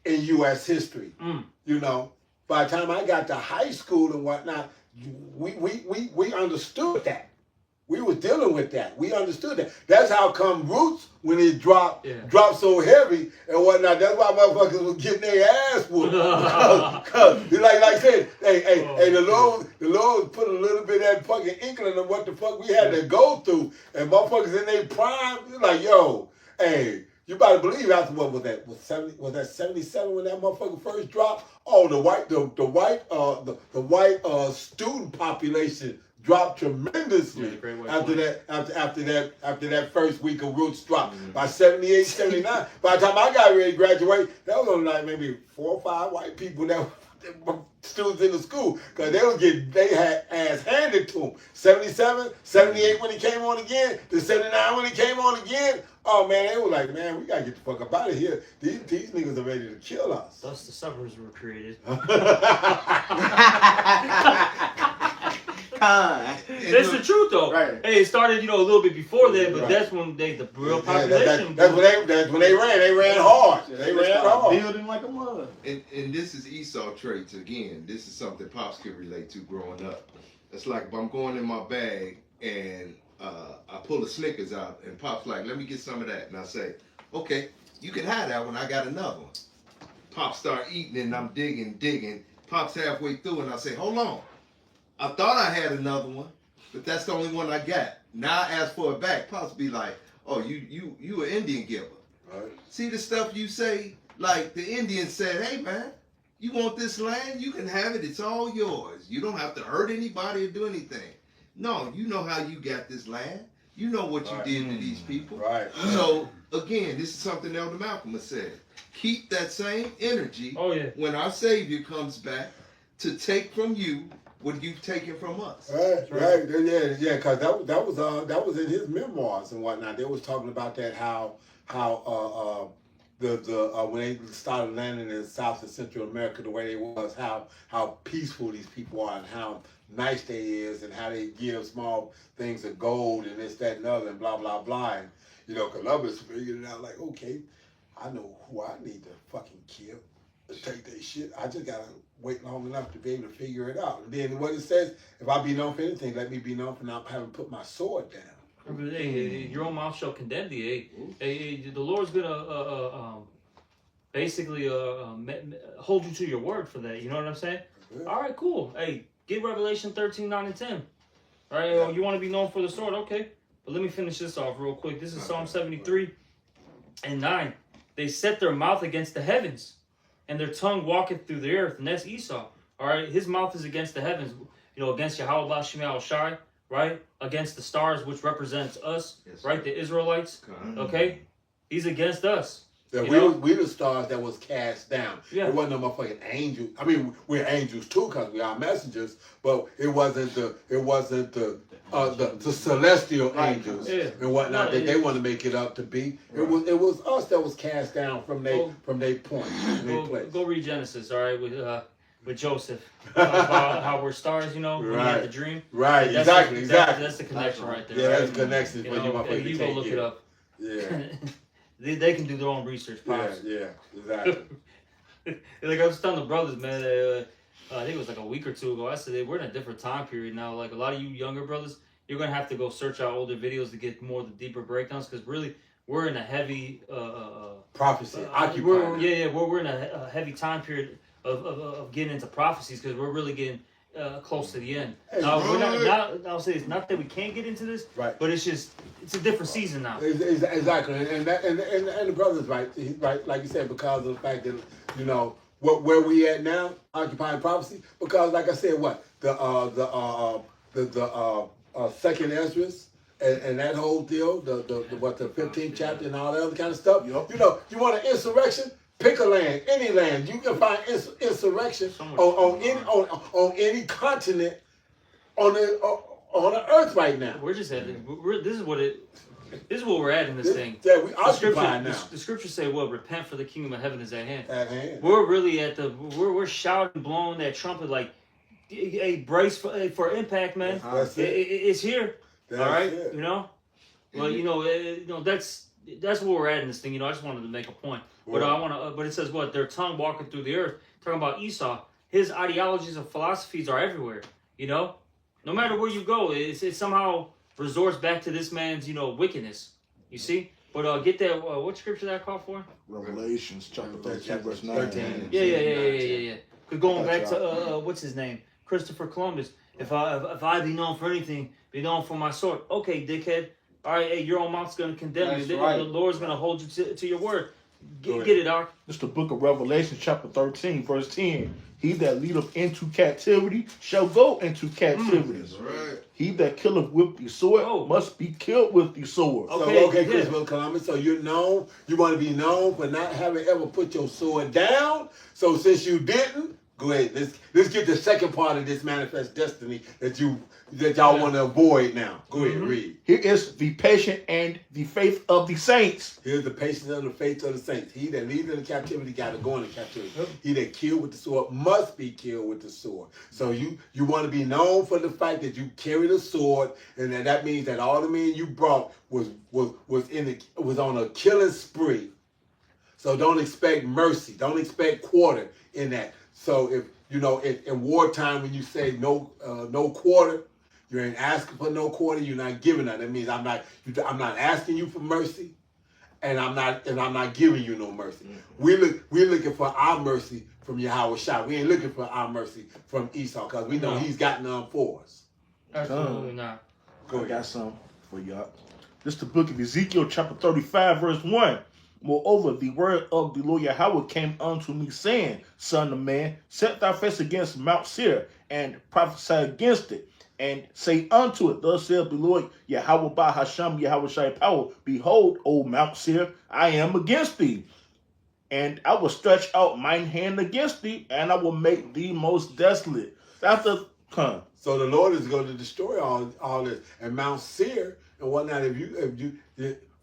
in U.S. history. You know, by the time I got to high school and whatnot, we understood that. We were dealing with that. We understood that. That's how come Roots, when it dropped so heavy and whatnot, that's why motherfuckers was getting their ass whooped. Cause like I said, hey, the Lord put a little bit of that fucking inkling of what the fuck we had to go through. And motherfuckers in their prime, like, yo, hey, you better believe after what was that? Was that 77 when that motherfucker first dropped? Oh, the white student population dropped tremendously after that first week of Roots dropped. By 78, 79, by the time I got ready to graduate, that was only like maybe 4 or 5 white people that were students in the school, because they had ass handed to them. 77, 78 when he came on again, then 79 when he came on again. Oh man, they were like, man, we gotta get the fuck up out of here. These niggas are ready to kill us. Thus the suburbs were created. That's the truth, though. Right. Hey, it started, a little bit before that, but that's when the real population. That's when they ran. They ran hard. They ran hard. Building like a mud. And this is Esau traits again. This is something Pops could relate to growing up. It's like if I'm going in my bag and I pull a Snickers out, and Pop's like, let me get some of that. And I say, okay, you can have that one. I got another one. Pop start eating, and I'm digging. Pop's halfway through, and I say, hold on. I thought I had another one, but that's the only one I got. Now I ask for it back. Pops be like, oh, you an Indian giver. Right. See the stuff you say? Like the Indians said, hey man, you want this land? You can have it. It's all yours. You don't have to hurt anybody or do anything. No, you know how you got this land. You know what you did to these people. Right. So again, this is something Elder Malcolm has said. Keep that same energy when our Savior comes back to take from you what you've taken from us. Right. Yeah, because that was in his memoirs and whatnot. They was talking about that how when they started landing in South and Central America the way they was, how peaceful these people are and how nice they is and how they give small things of gold and this, that, and other and blah, blah, blah. And, Columbus figured it out like, okay, I know who I need to fucking kill to take their shit. I just got to wait long enough to be able to figure it out. And then what it says, if I be known for anything, let me be known for not having put my sword down. Hey, your own mouth shall condemn thee. Hey, the Lord's gonna basically hold you to your word for that. You know what I'm saying? Yeah. All right, cool. Hey, get Revelation 13, 9, and 10. All right, you want to be known for the sword? Okay. But let me finish this off real quick. This is Psalm 73 and 9. They set their mouth against the heavens, and their tongue walketh through the earth. And that's Esau. All right, his mouth is against the heavens. Against Yahweh Shema Shai, right? Against the stars, which represents us, right? The Israelites. Okay, he's against us. Yeah, we the stars that was cast down. Yeah. It wasn't no motherfucking angel. I mean, we're angels too because we are messengers, but it wasn't the celestial angels and whatnot that they want to make it up to be. Right. It was us that was cast down from their point. Go read Genesis, all right, with Joseph about how we're stars, when we had the dream. Right, exactly. That's the connection right there. Yeah, right? that's the connection. You go look it up. Yeah. They can do their own research, Pops. Yeah, exactly. Like I was telling the brothers, man, I think it was like a week or two ago, I said, we're in a different time period now. Like a lot of you younger brothers, you're going to have to go search out older videos to get more of the deeper breakdowns, because really, we're in a heavy... prophecy, occupied. We're in a heavy time period of getting into prophecies, because we're really getting close to the end. Now, I'll say it's not that we can't get into this, but it's a different season now. Exactly, and the brother's right. He's right, like you said, because of the fact that where we at now, occupying prophecy. Because, like I said, the second Esdras and that whole deal, the 15th chapter and all that other kind of stuff. Yep. You want an insurrection? Pick a land, any land. You can find insurrection on any continent on the earth right now. We're just at this is what we're at in this thing. Yeah, we occupy now. The scriptures say, "Well, repent, for the kingdom of heaven is at hand." At hand. We're really at we're shouting, blowing that trumpet like, "Hey, brace for impact, man! That's it. It's here." That's all right, it. Well, that's where we're at in this thing. I just wanted to make a point. But but it says what? Their tongue walking through the earth. Talking about Esau. His ideologies and philosophies are everywhere. No matter where you go, it somehow resorts back to this man's, wickedness. You see? But get that, what scripture that call for? Revelations chapter 13, verse 13. 9. Yeah. Because going back to, what's his name? Christopher Columbus. If I be known for anything, be known for my sword. Okay, dickhead. All right, hey, your own mouth's going to condemn That's you. right. The Lord's going to hold you to your word. Get it, Doc. This is the book of Revelation, chapter 13, verse 10. He that leadeth into captivity shall go into captivity. That's right. He that killeth with the sword must be killed with the sword. Okay, Christopher Columbus. So you want to be known for not having ever put your sword down. So since you didn't, go ahead. Let's get the second part of this manifest destiny that y'all want to avoid now. Go ahead, read. Here is the patience and the faith of the saints. Here's the patience and the faith of the saints. He that leads into captivity got to go into captivity. He that killed with the sword must be killed with the sword. So you want to be known for the fact that you carried a sword, and that means that all the men you brought was on a killing spree. So don't expect mercy. Don't expect quarter in that. So if in wartime when you say no quarter, you ain't asking for no quarter. You're not giving that. That means I'm not asking you for mercy, and I'm not giving you no mercy. We're looking for our mercy from Yahweh Shai. We ain't looking for our mercy from Esau because we know he's got none for us. Absolutely not. I got some for y'all. This is the book of Ezekiel, chapter 35, verse 1. Moreover, the word of the Lord Yahweh came unto me, saying, Son of man, set thy face against Mount Seir, and prophesy against it, and say unto it, Thus saith the Lord Yahweh by Hashem, Yahweh Shai power, Behold, O Mount Seir, I am against thee, and I will stretch out mine hand against thee, and I will make thee most desolate. That's the So the Lord is going to destroy all this. And Mount Seir and whatnot,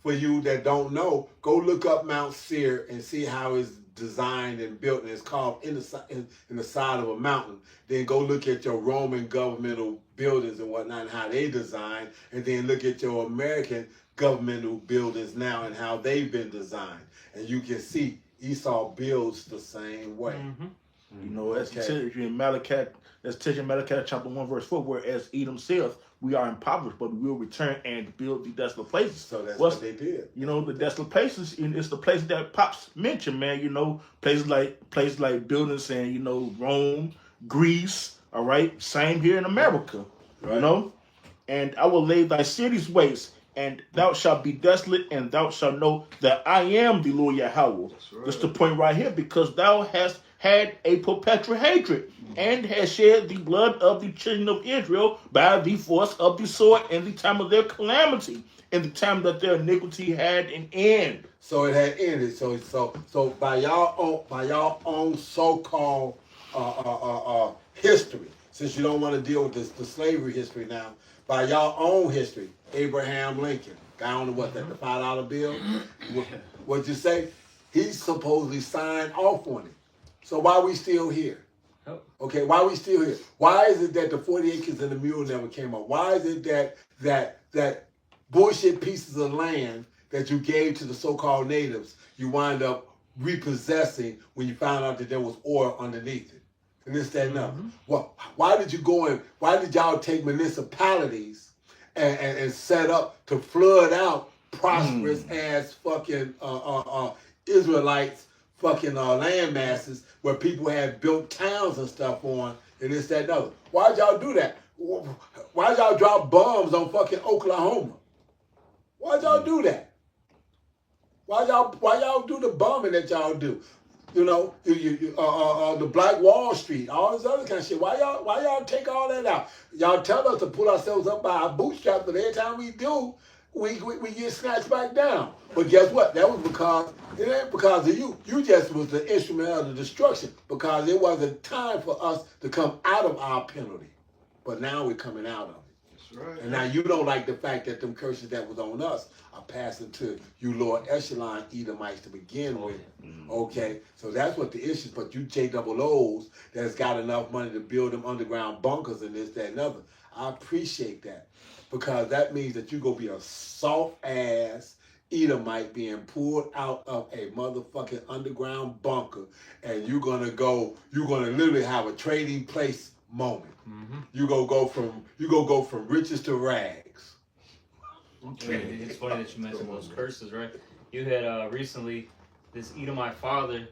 for you that don't know, go look up Mount Seir and see how it's designed and built, and it's carved in the side of a mountain. Then go look at your Roman governmental buildings and whatnot and how they designed, and then look at your American governmental buildings now and how they've been designed. And you can see Esau builds the same way. That's in Malachi. That's teaching Malachi chapter 1 verse 4. Whereas Edom saith, we are impoverished, but we will return and build the desolate places. So that's what they did. The desolate places, and it's the place that Pops mentioned, man. Places like buildings and Rome, Greece. All right, same here in America. Right. And I will lay thy cities waste, and thou shalt be desolate, and thou shalt know that I am the Lord Yahweh. That's the point right here, because thou hast had a perpetual hatred, and has shed the blood of the children of Israel by the force of the sword in the time of their calamity, in the time that their iniquity had an end. So it had ended. So by y'all own so-called history, since you don't want to deal with the slavery history now, by y'all own history, Abraham Lincoln, guy on the the $5 bill, what'd you say? He supposedly signed off on it. So why are we still here? Okay, why are we still here? Why is it that the 40 acres and the mule never came up? Why is it that bullshit pieces of land that you gave to the so-called natives, you wind up repossessing when you found out that there was oil underneath it? And this, that, and that. Well, why did y'all take municipalities and set up to flood out prosperous ass fucking Israelites fucking land masses where people had built towns and stuff on, and this, that, and other? Why'd y'all do that? Why'd y'all drop bombs on fucking Oklahoma? Why'd y'all do that? Why y'all do the bombing that y'all do? The Black Wall Street, all this other kind of shit. Why y'all take all that out? Y'all tell us to pull ourselves up by our bootstraps, but every time we do, we get snatched back down. But guess what? That was because it ain't because of you. You just was the instrument of the destruction, because it wasn't time for us to come out of our penalty. But now we're coming out of it. right. And now you don't like the fact that them curses that was on us are passing to you lower echelon Edomites to begin with. Okay, so that's what the issue is. But you JOOs that's got enough money to build them underground bunkers and this, that, and other. I appreciate that because that means that you're going to be a soft ass Edomite being pulled out of a motherfucking underground bunker, and you're gonna literally have a trading place moment. You gonna go from riches to rags. It's funny that you mentioned those curses, right? You had recently this Edomite father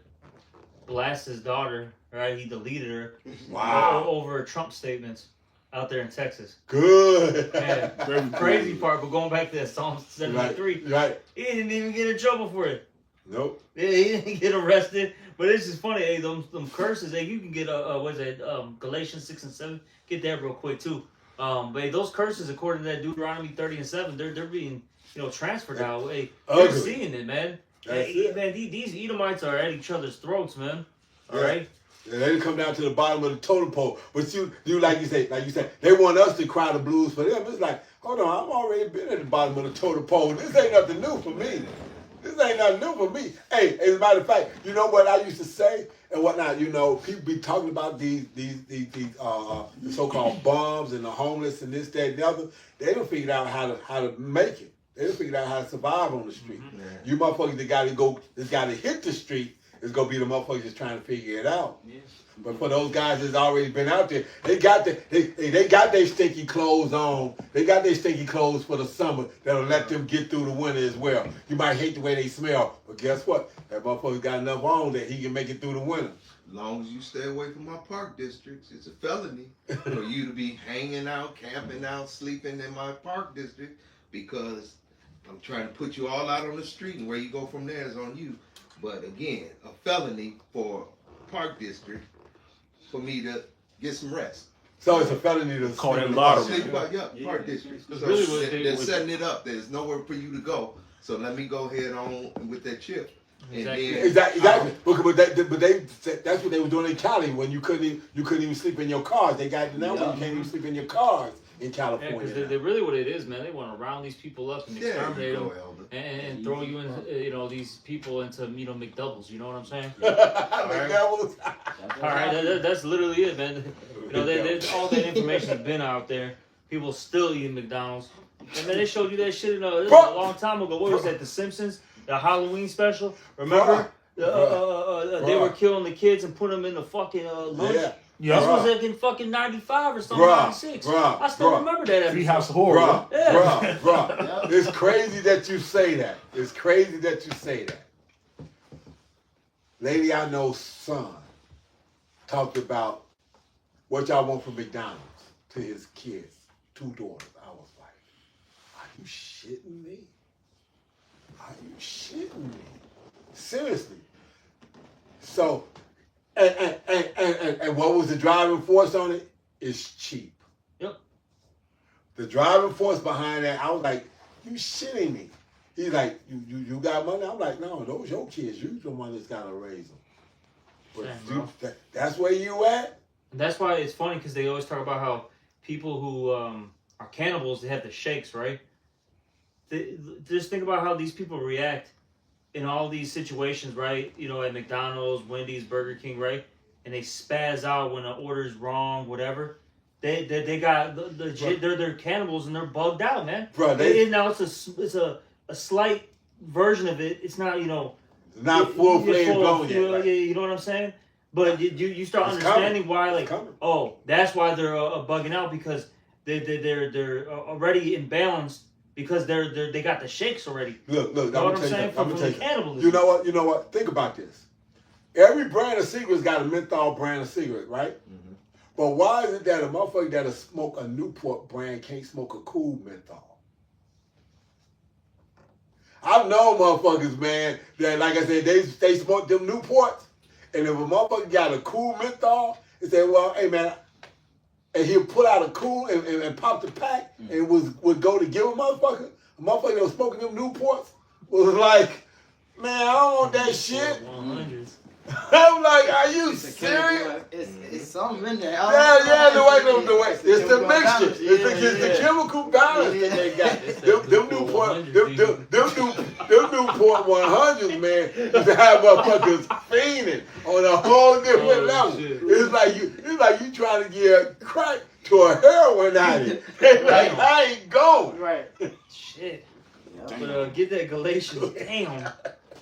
blast his daughter, right? He deleted her over Trump statements out there in Texas. Good. And crazy part, but going back to that Psalm 73, right. He didn't even get in trouble for it. Nope. Yeah, he didn't get arrested. But it's just funny, hey, them curses, hey, you can get Galatians 6 and 7. Get that real quick too. But hey, those curses, according to that Deuteronomy 30 and 7, they're being transferred out. Hey, you're seeing it, man. Man, these Edomites are at each other's throats, man. All right. And they come down to the bottom of the totem pole. But you like you said, they want us to cry the blues for them. It's like, hold on, I've already been at the bottom of the totem pole. This ain't nothing new for me. This ain't nothing new for me. Hey, as a matter of fact, you know what I used to say and whatnot. People be talking about these the so-called bums and the homeless and this, that, and the other. They don't figure out how to make it. They don't figure out how to survive on the street. You motherfuckers that got to hit the street. It's gonna be the motherfuckers just trying to figure it out. Yes. But for those guys that's already been out there, they got their stinky clothes on. They got their stinky clothes for the summer that'll let them get through the winter as well. You might hate the way they smell, but guess what? That motherfucker got enough on that he can make it through the winter. As long as you stay away from my park districts, it's a felony for you to be hanging out, camping out, sleeping in my park district because I'm trying to put you all out on the street, and where you go from there is on you. But again, a felony for park district for me to get some rest. So it's a felony to call that lottery. Park district. So really they're setting it up. There's nowhere for you to go. So let me go ahead on with that chip. Exactly. Exactly. But that's what they were doing in Cali when you couldn't even sleep in your cars. They got now you can't even sleep in your cars in California. Because they really what it is, man. They want to round these people up and exterminate them and throw you in, these people into McDoubles. You know what I'm saying? McDoubles. All right, that's literally it, man. All that information has been out there. People still eating McDonald's. And man, they showed you that shit a long time ago. What was that? The Simpsons, the Halloween special. Remember? They were killing the kids and putting them in the fucking lunch. Yeah. This was like in fucking 95 or something, 96. I still remember that episode. Treehouse of Horror. Bruh. It's crazy that you say that. It's crazy that you say that. Lady I know's son talked about what y'all want from McDonald's to his kids, 2 daughters. I was like, are you shitting me? Are you shitting me? Seriously. So, and what was the driving force on it? It's cheap. Yep. The driving force behind that, I was like, you shitting me. He's like, you got money? I'm like, no, those your kids. You the one that's got to raise them. But that's where you at? And that's why it's funny because they always talk about how people who are cannibals, they have the shakes, right? Just think about how these people react in all these situations, right? At McDonald's, Wendy's, Burger King, right? And they spaz out when an order's wrong, whatever. They got legit. They're cannibals and they're bugged out, man. Bro, now it's a slight version of it. It's not not full fledged blown yet. Right? You know what I'm saying? But you start understanding why, like, that's why they're bugging out because they're already imbalanced. Because they got the shakes already. Look. You know what I'm saying? From cannibalism. You know what? Think about this. Every brand of cigarette's got a menthol brand of cigarette, right? Mm-hmm. But why is it that a motherfucker that'll smoke a Newport brand can't smoke a cool menthol? I've known motherfuckers, man, that like I said, they smoke them Newports, and if a motherfucker got a cool menthol, they say, well, hey man. And he'll pull out a cool and pop the pack and would go to give a motherfucker that was smoking them Newports was like, man, I don't want that shit. I'm like, are you It's a serious? chemical. It's something in there. Yeah, the way. It's the chemical mixture. balance. It's the chemical balance that they got. It's that Them Newport Newport 100s, man, used to have motherfuckers fiending on a whole different level. Shit. It's like you trying to get crack to a heroin addict. Like, I ain't going. Right. Shit. But get that Galatians down.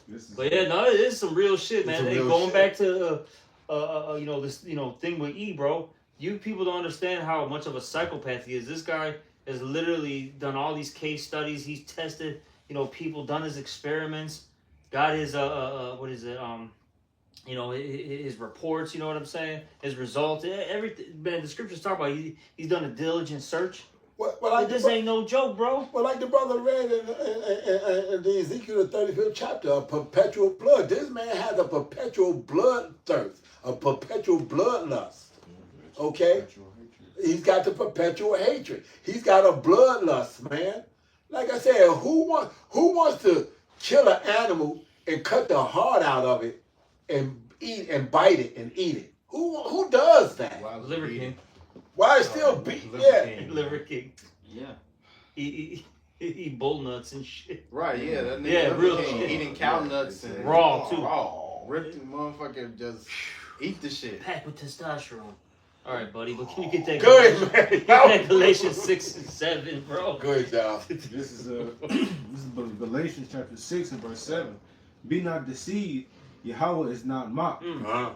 This is But yeah, no, it is some real shit, man. some Hey, real going shit. back to this thing with E, bro. You people don't understand how much of a psychopath he is. This guy has literally done all these case studies. He's tested, people, done his experiments, got his his reports. You know what I'm saying? His results, everything. Man, the scriptures talk about he's done a diligent search. Well, like This ain't no joke, bro. Well, like the brother read in the Ezekiel 35th chapter, a perpetual blood. This man has a perpetual blood thirst, a perpetual bloodlust. Okay? He's got the perpetual hatred. He's got a bloodlust, man. Like I said, who wants to kill an animal and cut the heart out of it and eat and bite it and eat it? Who does that? Liver King. Why it's still beat? Liver Yeah. King. Liver King. Yeah. He bull nuts and shit. Right, yeah. That nigga Yeah, real King shit. eating cow nuts and Raw, too. Raw. Ripped the motherfucker, just eat the shit. Packed with testosterone. All right, buddy, but can you get that? Go ahead, man. Get that Galatians 6 and 7, bro. Go ahead, Dom. this is Galatians chapter 6 and verse 7. Be not deceived, Yahweh is not mocked. Uh-huh.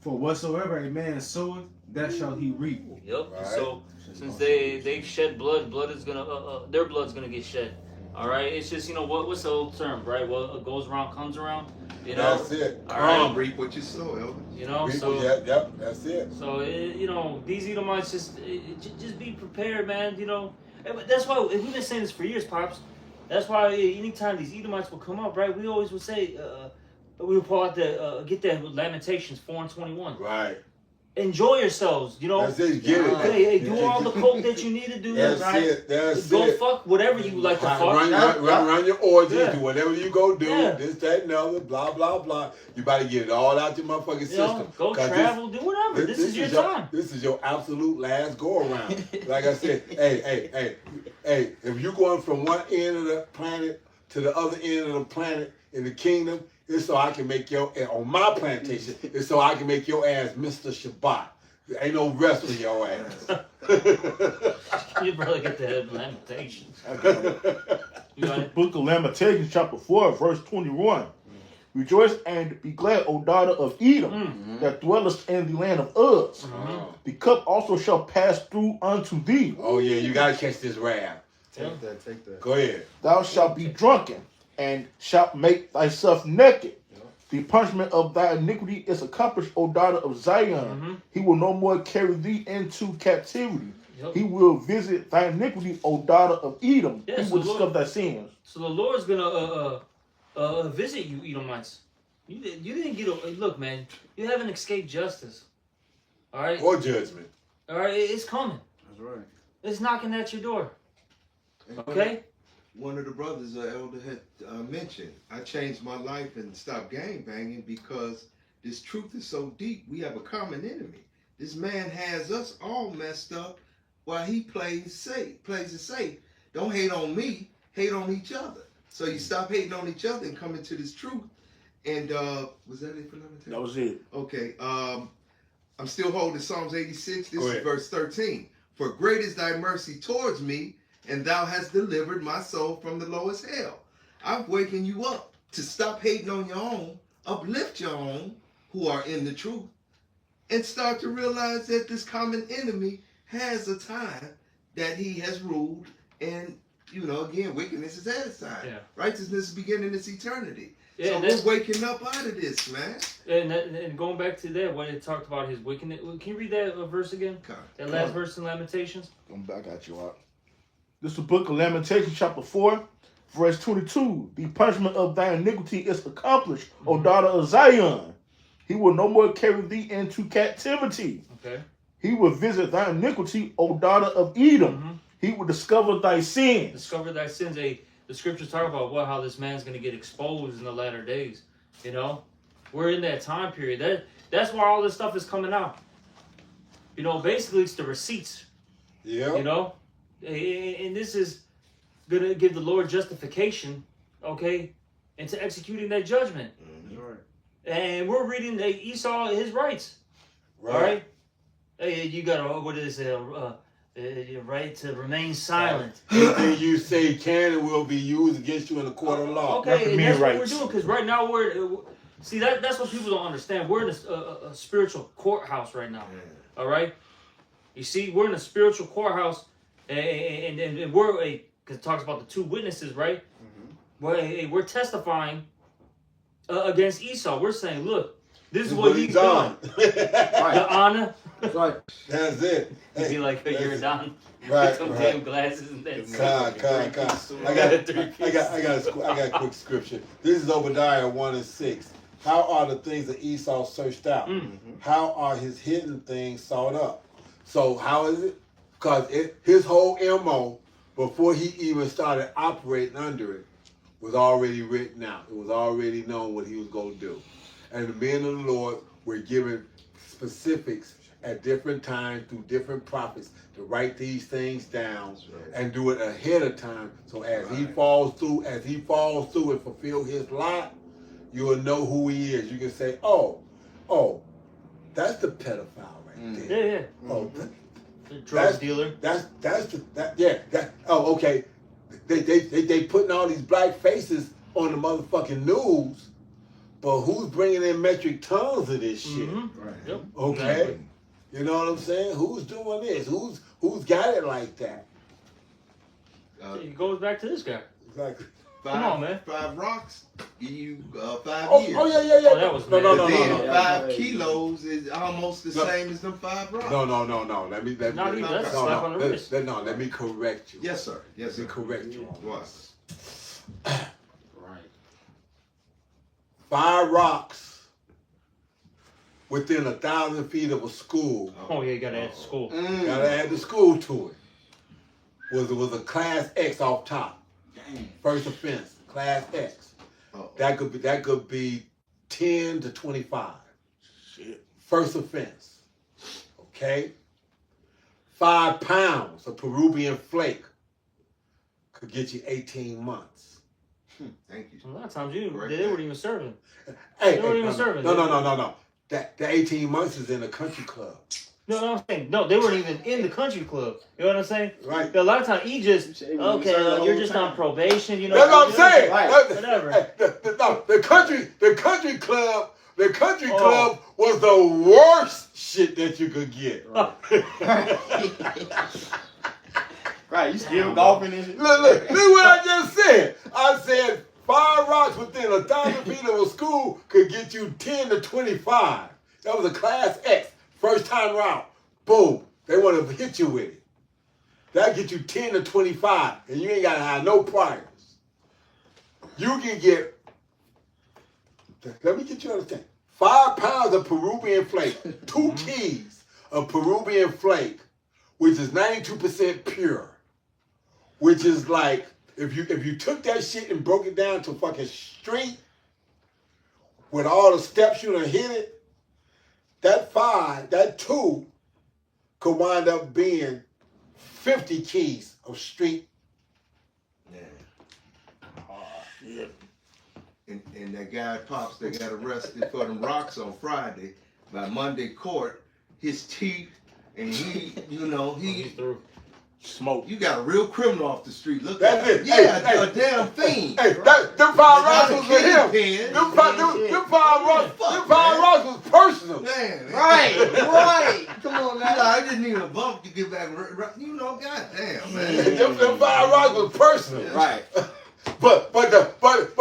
For whatsoever a man soweth, that shall he reap. Yep. Right. So since they shed blood is gonna their blood's gonna get shed. All right. It's just what's the old term, right? What goes around comes around. That's it. All right. Reap what you sow, elder. People, yep, that's it. So these Edomites just be prepared, man. That's why we've been saying this for years, pops. That's why anytime these Edomites will come up, right, we always would say we would pull out get that with Lamentations 4:21. Right. Enjoy yourselves, That's it. Get it. Hey, do all the coke that you need to do. That's right? it. That's Go it. fuck whatever you like to fuck. Run your orgies. Yeah. Do whatever you go do. Yeah. This, that, and the other. Blah, blah, blah. You better get it all out your motherfucking system. Go 'Cause travel, do whatever. This is your time. This is your absolute last go around. Like I said, hey. If you're going from one end of the planet to the other end of the planet in the kingdom, it's so I can make on my plantation. It's so I can make your ass Mr. Shabbat. There ain't no rest for your ass. You brother get the Lamentations. You got The it? book of Lamentations, chapter 4, verse 21. Rejoice and be glad, O daughter of Edom, that dwellest in the land of Uz. The cup also shall pass through unto thee. Oh yeah, you gotta catch this rap. Take that. Go ahead. Thou shalt be drunken, and shalt make thyself naked. The punishment of thy iniquity is accomplished, O daughter of Zion. He will no more carry thee into captivity. Yep. He will visit thy iniquity, O daughter of Edom. Yeah, He so will discover thy sins. So the Lord's gonna visit you, Edomites. You didn't get look, man. You haven't escaped justice. All right. Or judgment. All right. It's coming. That's right. It's knocking at your door. And Okay. One of the brothers, elder, had mentioned, I changed my life and stopped gang banging because this truth is so deep. We have a common enemy. This man has us all messed up while he plays it safe. Don't hate on me, hate on each other. So you stop hating on each other and come into this truth. And was that it for Lamentations? That was it. Okay. I'm still holding Psalms 86. This Go is ahead. verse 13. For great is thy mercy towards me, and thou hast delivered my soul from the lowest hell. I've wakened you up to stop hating on your own, uplift your own who are in the truth, and start to realize that this common enemy has a time that he has ruled, and again, wickedness is at his time. Yeah. Righteousness is beginning its eternity. Yeah, So that's- we're waking up out of this, man. And going back to that, when it talked about his wickedness, can you read that verse again? Okay. That last verse in Lamentations. I got you out. This is the book of Lamentations, chapter 4, verse 22. The punishment of thy iniquity is accomplished, O daughter of Zion. He will no more carry thee into captivity. Okay. He will visit thy iniquity, O daughter of Edom. He will discover thy sins. Discover thy sins. The scriptures talk about how this man's going to get exposed in the latter days. We're in that time period. That's why all this stuff is coming out. You know, basically it's the receipts. Yeah. You know, and this is gonna give the Lord justification, okay, into executing that judgment. Right. And we're reading Esau his rights. Right. All right. Hey, you got what is it? Your right to remain silent. Anything you say can and will be used against you in a court of law. Okay, and mere that's what rights. we're doing because right now see that's what people don't understand. We're in a spiritual courthouse right now. Yeah. All right. You see, we're in a spiritual courthouse, and we're because it talks about the two witnesses, right? We're testifying against Esau. We're saying, look, this is what he's done. The honor. That's right. That's it. You'd be like, you're a don. Right, With some right. damn glasses and that. I got a quick scripture. This is Obadiah 1:6. How are the things that Esau searched out? How are his hidden things sought up? So how is it? Because his whole MO, before he even started operating under it, was already written out. It was already known what he was going to do. And the men of the Lord were given specifics at different times through different prophets to write these things down and do it ahead of time. So as he falls through and fulfill his lot, you will know who he is. You can say, oh, that's the pedophile right there. Yeah. Oh, The drug dealer. Okay. They putting all these black faces on the motherfucking news, but who's bringing in metric tons of this shit? Right. Yep. Okay. Exactly. You know what I'm saying? Who's doing this? Who's got it like that? It goes back to this guy. Exactly. Come on, man. 5 rocks, give you 5 years. Oh yeah. Oh, that was no. But then No. 5 kilos is almost the same as them 5 rocks. No. Let me Not even. That's a slap on the wrist. Let me correct you. Yes, sir. Yes, Let me sir. correct you. What? Right. 5 rocks within 1,000 feet of a school. Oh yeah, you gotta add school. Gotta add the school to it. Was a class X off top. Dang. First offense, class X. Uh-oh. That could be 10 to 25. Shit. First offense. Okay? 5 pounds of Peruvian flake could get you 18 months. Thank you. A lot of times they Correct. weren't even serving. Hey, They weren't even serving. no. The 18 months is in a country club. No, I'm saying they weren't even in the country club. You know what I'm saying? Right. A lot of times he just Say we okay, serve the you're whole just time. on probation. You know. That's what I'm saying. Right. Whatever. Hey, the country club was the worst shit that you could get. Right, you still golfing and shit? Look what I just said. I said 5 rocks within 1,000 feet of a school could get you 10 to 25. That was a class X, first time round. Boom. They want to hit you with it. That'll get you 10 to 25, and you ain't got to have no priors. You can get, let me get you to understand, 5 pounds of Peruvian flake, 2 keys of Peruvian flake, which is 92% pure. Which is like, if you took that shit and broke it down to fucking straight, with all the steps you done hit it, that 2 could wind up being 50 keys of street. Yeah. And that guy Pops that got arrested for them rocks on Friday, by Monday court, his teeth, and he through. Smoke. you got a real criminal off the street. Look That's at it. Yeah, Hey, a damn fiend. Hey, them 5 rocks was for him. Kingpin. Them 5 rocks was personal. Man, Right. Come on now. I didn't need a bump to get back. Goddamn, man. Them 5 rocks was personal. Right. But the 5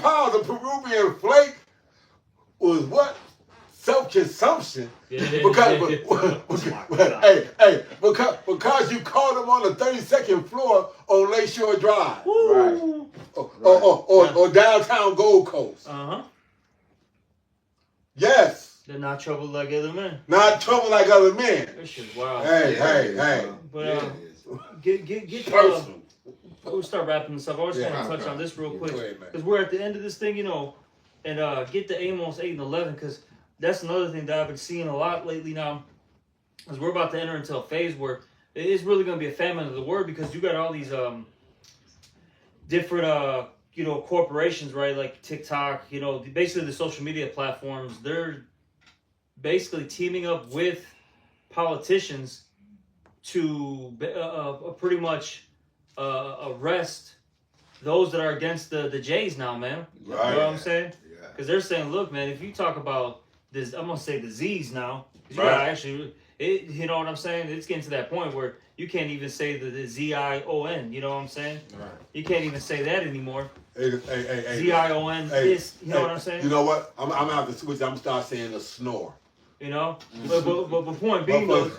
pounds of Peruvian flake was what? Self-consumption. Yeah. Because you caught him on the 32nd floor on Lakeshore Drive. Woo. Or downtown Gold Coast. Uh-huh. Yes. They're not troubled like other men. Not trouble like other men. This shit's wild. Hey. But get Personal. we'll start wrapping this up. I just Yeah, want to touch on this real quick Go ahead, man. because we're at the end of this thing. You know, and get to Amos 8 and 11, because that's another thing that I've been seeing a lot lately now. As we're about to enter into a phase where it's really going to be a famine of the word, because you got all these different corporations, right? Like TikTok, basically the social media platforms. They're basically teaming up with politicians to pretty much arrest those that are against the Jays now, man. Right. You know what I'm saying? Yeah. Because they're saying, look, man, if you talk about this, I'm gonna say the Z's now. 'Cause you Right. gotta actually, you know what I'm saying? It's getting to that point where you can't even say the Z-I-O-N. You know what I'm saying? Right. You can't even say that anymore. Hey. Z-I-O-N Hey, is, you know what I'm saying? You know what? I'm gonna have to switch. I'm gonna start saying the snore. You know? But the point being, though,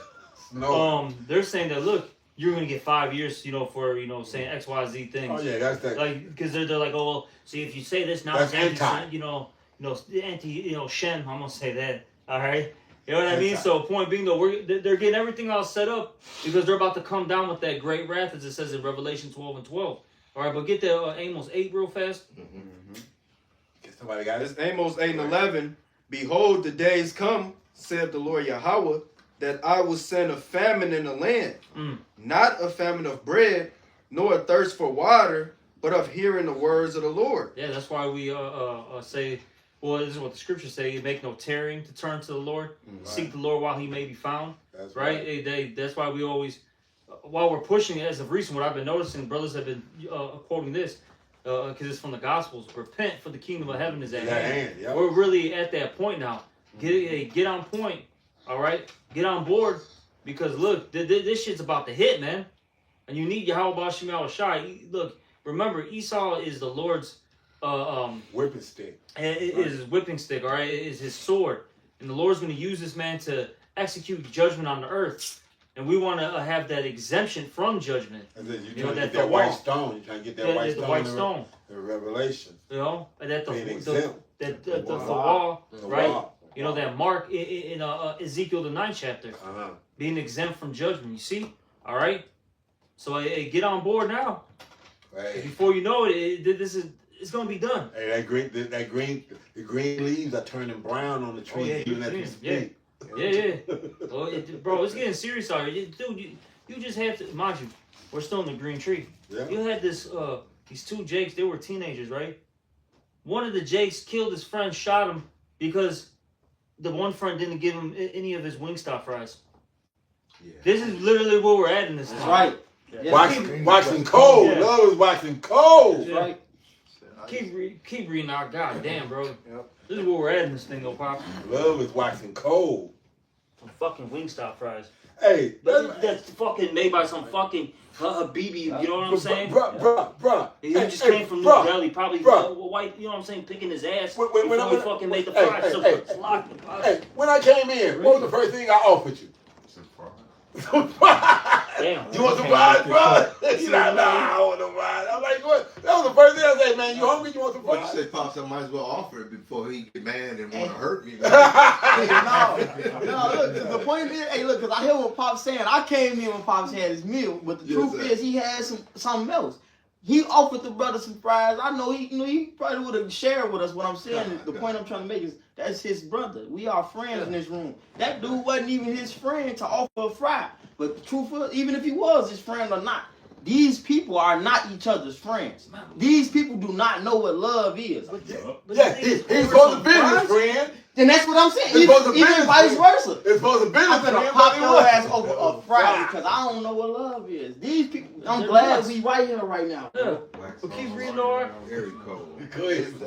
Snore. they're saying that, look, you're gonna get 5 years, for saying X, Y, Z things. Oh yeah, that's that. Like, because they're like, oh, well, see, if you say this now, That's it's anti. anti, Shem. I'm gonna say that. All right, you know what I mean? Anti. So, point being, though, they're getting everything all set up because they're about to come down with that great wrath, as it says in Revelation 12 and 12. All right, but get the Amos 8 real fast. Get somebody got It's it. Amos 8 and 11. Behold, the days come, saith the Lord Yahweh, that I will send a famine in the land, not a famine of bread, nor a thirst for water, but of hearing the words of the Lord. Yeah, that's why we say, well, this is what the scriptures say: make no tarrying to turn to the Lord, seek the Lord while He may be found. That's Right? That's why we always, while we're pushing it, as of recent, what I've been noticing, brothers have been quoting this, because it's from the Gospels. Repent, for the kingdom of heaven is at hand. Yeah. We're really at that point now. Get on point. All right, get on board, because look, this shit's about to hit, man. And you need Yahweh Bashim Shai. Look, remember, Esau is the Lord's Whipping stick. is his whipping stick, all right? It is his sword. And the Lord's going to use this man to execute judgment on the earth. And we want to have that exemption from judgment. And then You know, trying to that get that the white law. stone. You're trying to get that That white is stone. the white stone. The Revelation. And that Being the exempt. law, The right? law. That mark in Ezekiel the 9th chapter, being exempt from judgment. You see, all right. So get on board now. Hey. Before you know it, it's gonna be done. Hey, the green leaves are turning brown on the tree, yeah, even as we yeah. speak. Yeah. Well, bro, it's getting serious out here, dude. You just had to, mind you, we're still in the green tree. Yeah. You had these two Jakes. They were teenagers, right? One of the Jakes killed his friend, shot him because the one friend didn't give him any of his Wingstop fries. Yeah. This is literally where we're at in this That's time. right. Yeah. Waxing cold. Yeah. Love is waxing cold. That's right. Keep reading out. God damn, bro. Yep. This is where we're at in this thing, though, Pop. Love is waxing cold. Some fucking Wingstop fries. Hey, That's fucking made by some fucking Habibi. You know what I'm saying? Bruh. He just came from New Delhi, probably white, you know what I'm saying, picking his ass When before he I- fucking made the hey, fries. So hey, it's locked. Hey, when I came in, what was the first thing I offered you? Some fries. Damn. You want some fries, bro? He's like, nah, I want some fries. I'm like, what? That was the first thing I said, man. You hungry? You want some What you fries? say, Pops? I might as well offer it before he get mad and want to hurt me. No, look, the point is, hey, look, because I hear what Pop's saying. I came in when Pop's had his meal, but the Yes, truth sir. is he had something else. He offered the brother some fries. I know he probably would have shared with us. What I'm saying, the point I'm trying to make is that's his brother. We are friends in this room. That dude wasn't even his friend to offer a fry. But the truth is, even if he was his friend or not, these people are not each other's friends. These people do not know what love is. Yeah, he's supposed to be his friend. Then that's what I'm saying. It's supposed to be Even his vice friend. versa. It's supposed to be his I'm friend. gonna pop your ass over a fry because I don't know what love is. These people, I'm They're glad nuts. we right here right now. Yeah. But keep reading, Nora. Very cold. It's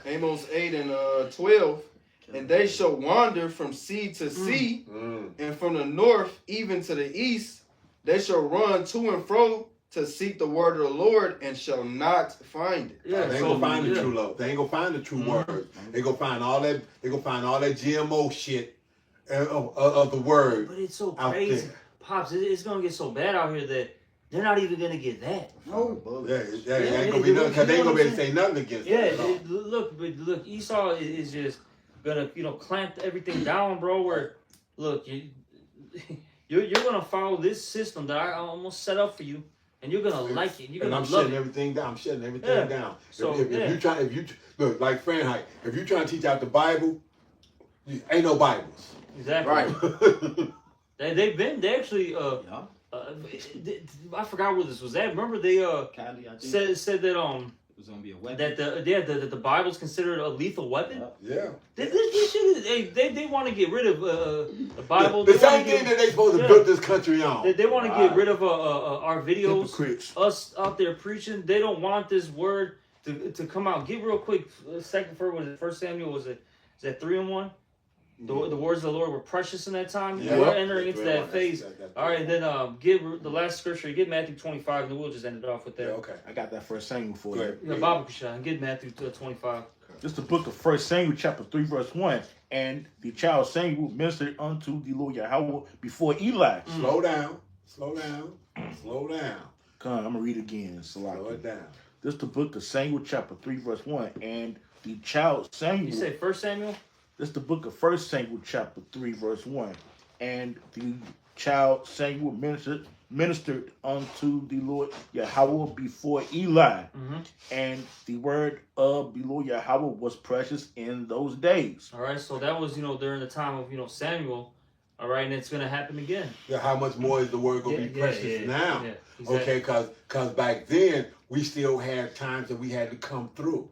Amos 8 and 12. And they shall wander from sea to sea, and from the north even to the east. They shall run to and fro to seek the word of the Lord, and shall not find it. Yeah, They ain't gonna find the true love. They ain't gonna find the true words. They gonna find all that. They gonna find all that GMO shit of the word. But it's so out crazy. there. Pops, it's going to get so bad out here that they're not even going to get that. No. Yeah, it ain't gonna be nothing because they ain't gonna be able to say nothing against Yeah, it. at all. look, Esau is just going to, clamp everything down, bro, where, look, you're going to follow this system that I almost set up for you, and you're gonna like it. You're And gonna I'm love shutting it. everything down. I'm shutting everything Yeah. down. So, if yeah. if you look like Fahrenheit, if you trying to teach out the Bible, ain't no Bibles. Exactly. Right. They actually Yeah. I forgot where this was at. Remember they Cali, I think said that it was gonna be a weapon. that the Bible's considered a lethal weapon. Yeah. They want to get rid of the Bible. The They same wanna thing get- that they supposed to yeah. build this country on. They want to get rid of our videos, Hypocrites. us out there preaching. They don't want this word to come out. Get real quick. Second verse was it 1 Samuel? Was it? Is that 3-1? The words of the Lord were precious in that time. Yeah. We're entering into that That's- phase. that's- All right, then get the last scripture. Get Matthew 25, and then we'll just end it off with Yeah, that. okay. I got that first Samuel for Go you. ahead. Yeah, Baba Kushan, get Matthew 25. This is the book of 1 Samuel, chapter 3, verse 1. And the child Samuel ministered unto the Lord Yahweh before Eli. Slow down. Slow down. Slow down. Come on, I'm going to read it again. Slow Salaki. it down. This is the book of Samuel, chapter 3, verse 1. And the child Samuel. You say 1 Samuel? This is the book of 1 Samuel, chapter 3, verse 1. And the child Samuel ministered unto the Lord Yahweh before Eli. Mm-hmm. And the word of the Lord Yahweh was precious in those days. All right, so that was, during the time of, Samuel. All right, and it's going to happen again. Yeah, how much more is the word going to be precious now? Yeah, exactly. Okay, because back then, we still had times that we had to come through.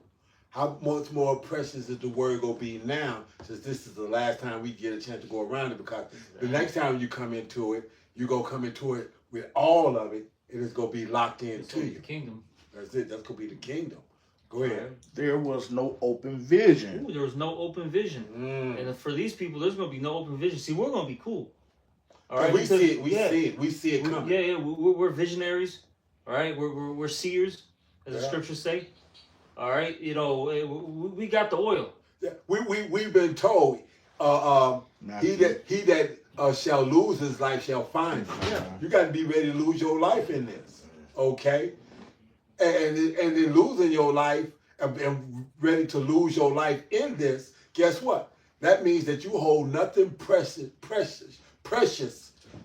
How much more precious is the word going to be now, since this is the last time we get a chance to go around it? Because the next time you come into it, you're going to come into it with all of it, and it's going to be locked in It's to gonna be you. the kingdom. That's it. That's going to be the kingdom. Go ahead. There was no open vision. Ooh, there was no open vision. Mm. And for these people, there's going to be no open vision. See, we're going to be cool. All We because- see it. We yeah. see it. We see it coming. Yeah, we're visionaries. All right, we're seers, as the Yeah. scriptures say. All right, we got the oil. Yeah, we've been told, he that shall lose his life shall find it. Yeah. You got to be ready to lose your life in this, okay? And in losing your life and ready to lose your life in this, guess what? That means that you hold nothing precious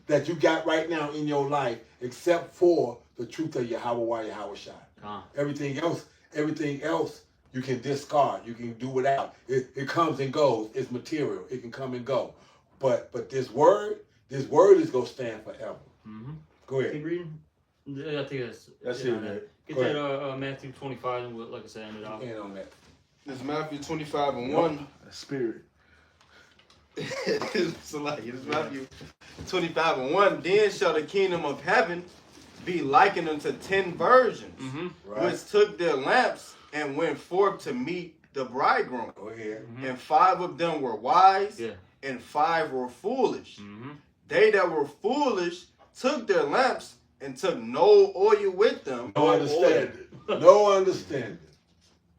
that you got right now in your life except for the truth of Yahweh Shai. Everything else you can discard. You can do without. It comes and goes. It's material. It can come and go. But this word is gonna stand forever. Mm-hmm. Go Keep ahead. reading. I think That's yeah, it, man. Get Go that Matthew 25, and we'll, like I said, end it off. Hand on that. It's Matthew 25:1. Spirit. It's Matthew 25:1. Then shall the kingdom of heaven be likened unto 10 virgins, Mm-hmm. Right. which took their lamps and went forth to meet the bridegroom. Go ahead. And 5 of them were wise, Yeah. and 5 were foolish. Mm-hmm. They that were foolish took their lamps and took no oil with them, No understanding. No understanding.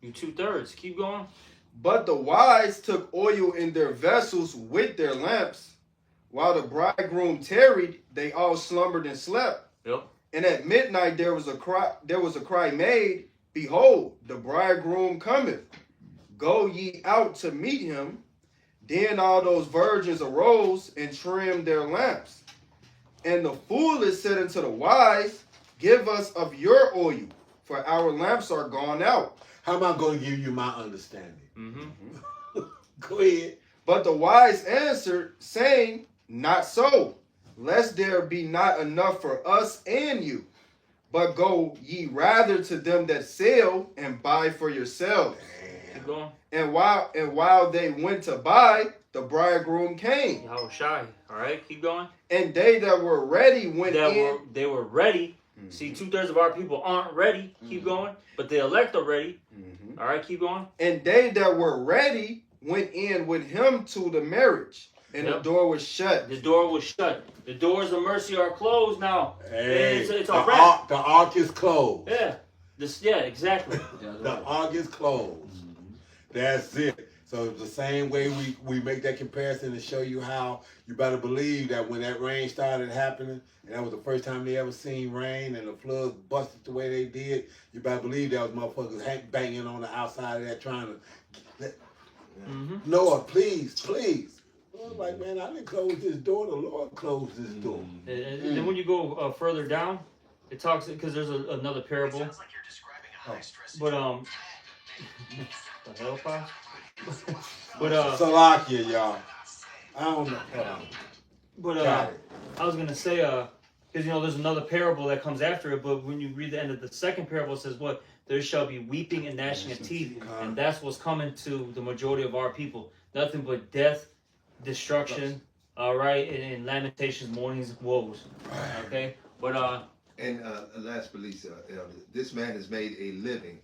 You 2/3. Keep going. but the wise took oil in their vessels with their lamps. While the bridegroom tarried, they all slumbered and slept. Yep. And at midnight there was a cry made, Behold, the bridegroom cometh. Go ye out to meet him. Then all those virgins arose and trimmed their lamps. And the foolish said unto the wise, Give us of your oil, for our lamps are gone out. How am I going to give you my understanding? Mm-hmm. Go ahead. But the wise answered, saying, Not so, lest there be not enough for us and you. But go ye rather to them that sell and buy for yourselves. Keep going. And while they went to buy, the bridegroom came. Yahweh Shai. All right, keep going. And they that were ready went in. They were ready. See, 2/3 of our people aren't ready. Keep going. But the elect are ready. All right, keep going. And they that were ready went in with him to the marriage. And Yep. the door was shut. The door was shut. The doors of mercy are closed now. Hey, It's the, a wrap. ark, the ark is closed. Yeah. Yeah, exactly. The ark is closed. That's it. So it's the same way we make that comparison to show you how you better believe that when that rain started happening, and that was the first time they ever seen rain, and the floods busted the way they did, you better believe that was motherfuckers banging on the outside of that trying to, Noah, please. I was like, man, I didn't close this door. The Lord closed this door. And then when you go further down, It talks because there's another parable. But the hell, Pops? But Salakia, y'all. I don't know. Hold on. But Got it. I was gonna say because you know there's another parable that comes after it, but when you read the end of the second parable, it says what? There shall be weeping and gnashing of teeth, and that's what's coming to the majority of our people. Nothing but death, destruction, all right, and lamentations, mournings, woes. Okay, but And last but least, Elder, this man has made a living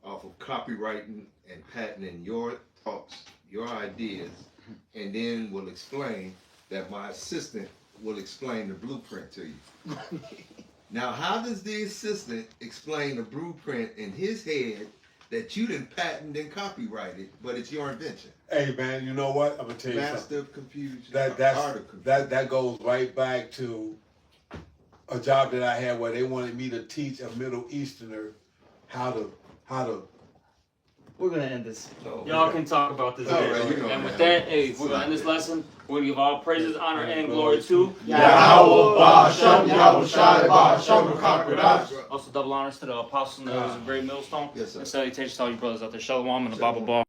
off of copywriting and patenting your thoughts, your ideas, and then will explain that my assistant will explain the blueprint to you. Now, how does the assistant explain the blueprint in his head that you didn't patent and copyrighted, but it's your invention? Hey man, you know what? I'm gonna tell you something. Master of confusion. That that goes right back to a job that I had where they wanted me to teach a Middle Easterner how to. we're gonna end this. Oh, Y'all okay. can talk about this All later. right, you know, And with man. that, hey, we're gonna end this lesson. We're gonna give all praises, honor, and glory to Yahweh, Ba'Shem, Yahweh Shai, Ba'Shem, the conquered. Also double honors to the apostles and the great millstone. Yes, sir. And salutations to all you brothers out there. Shalom and the Bible ball.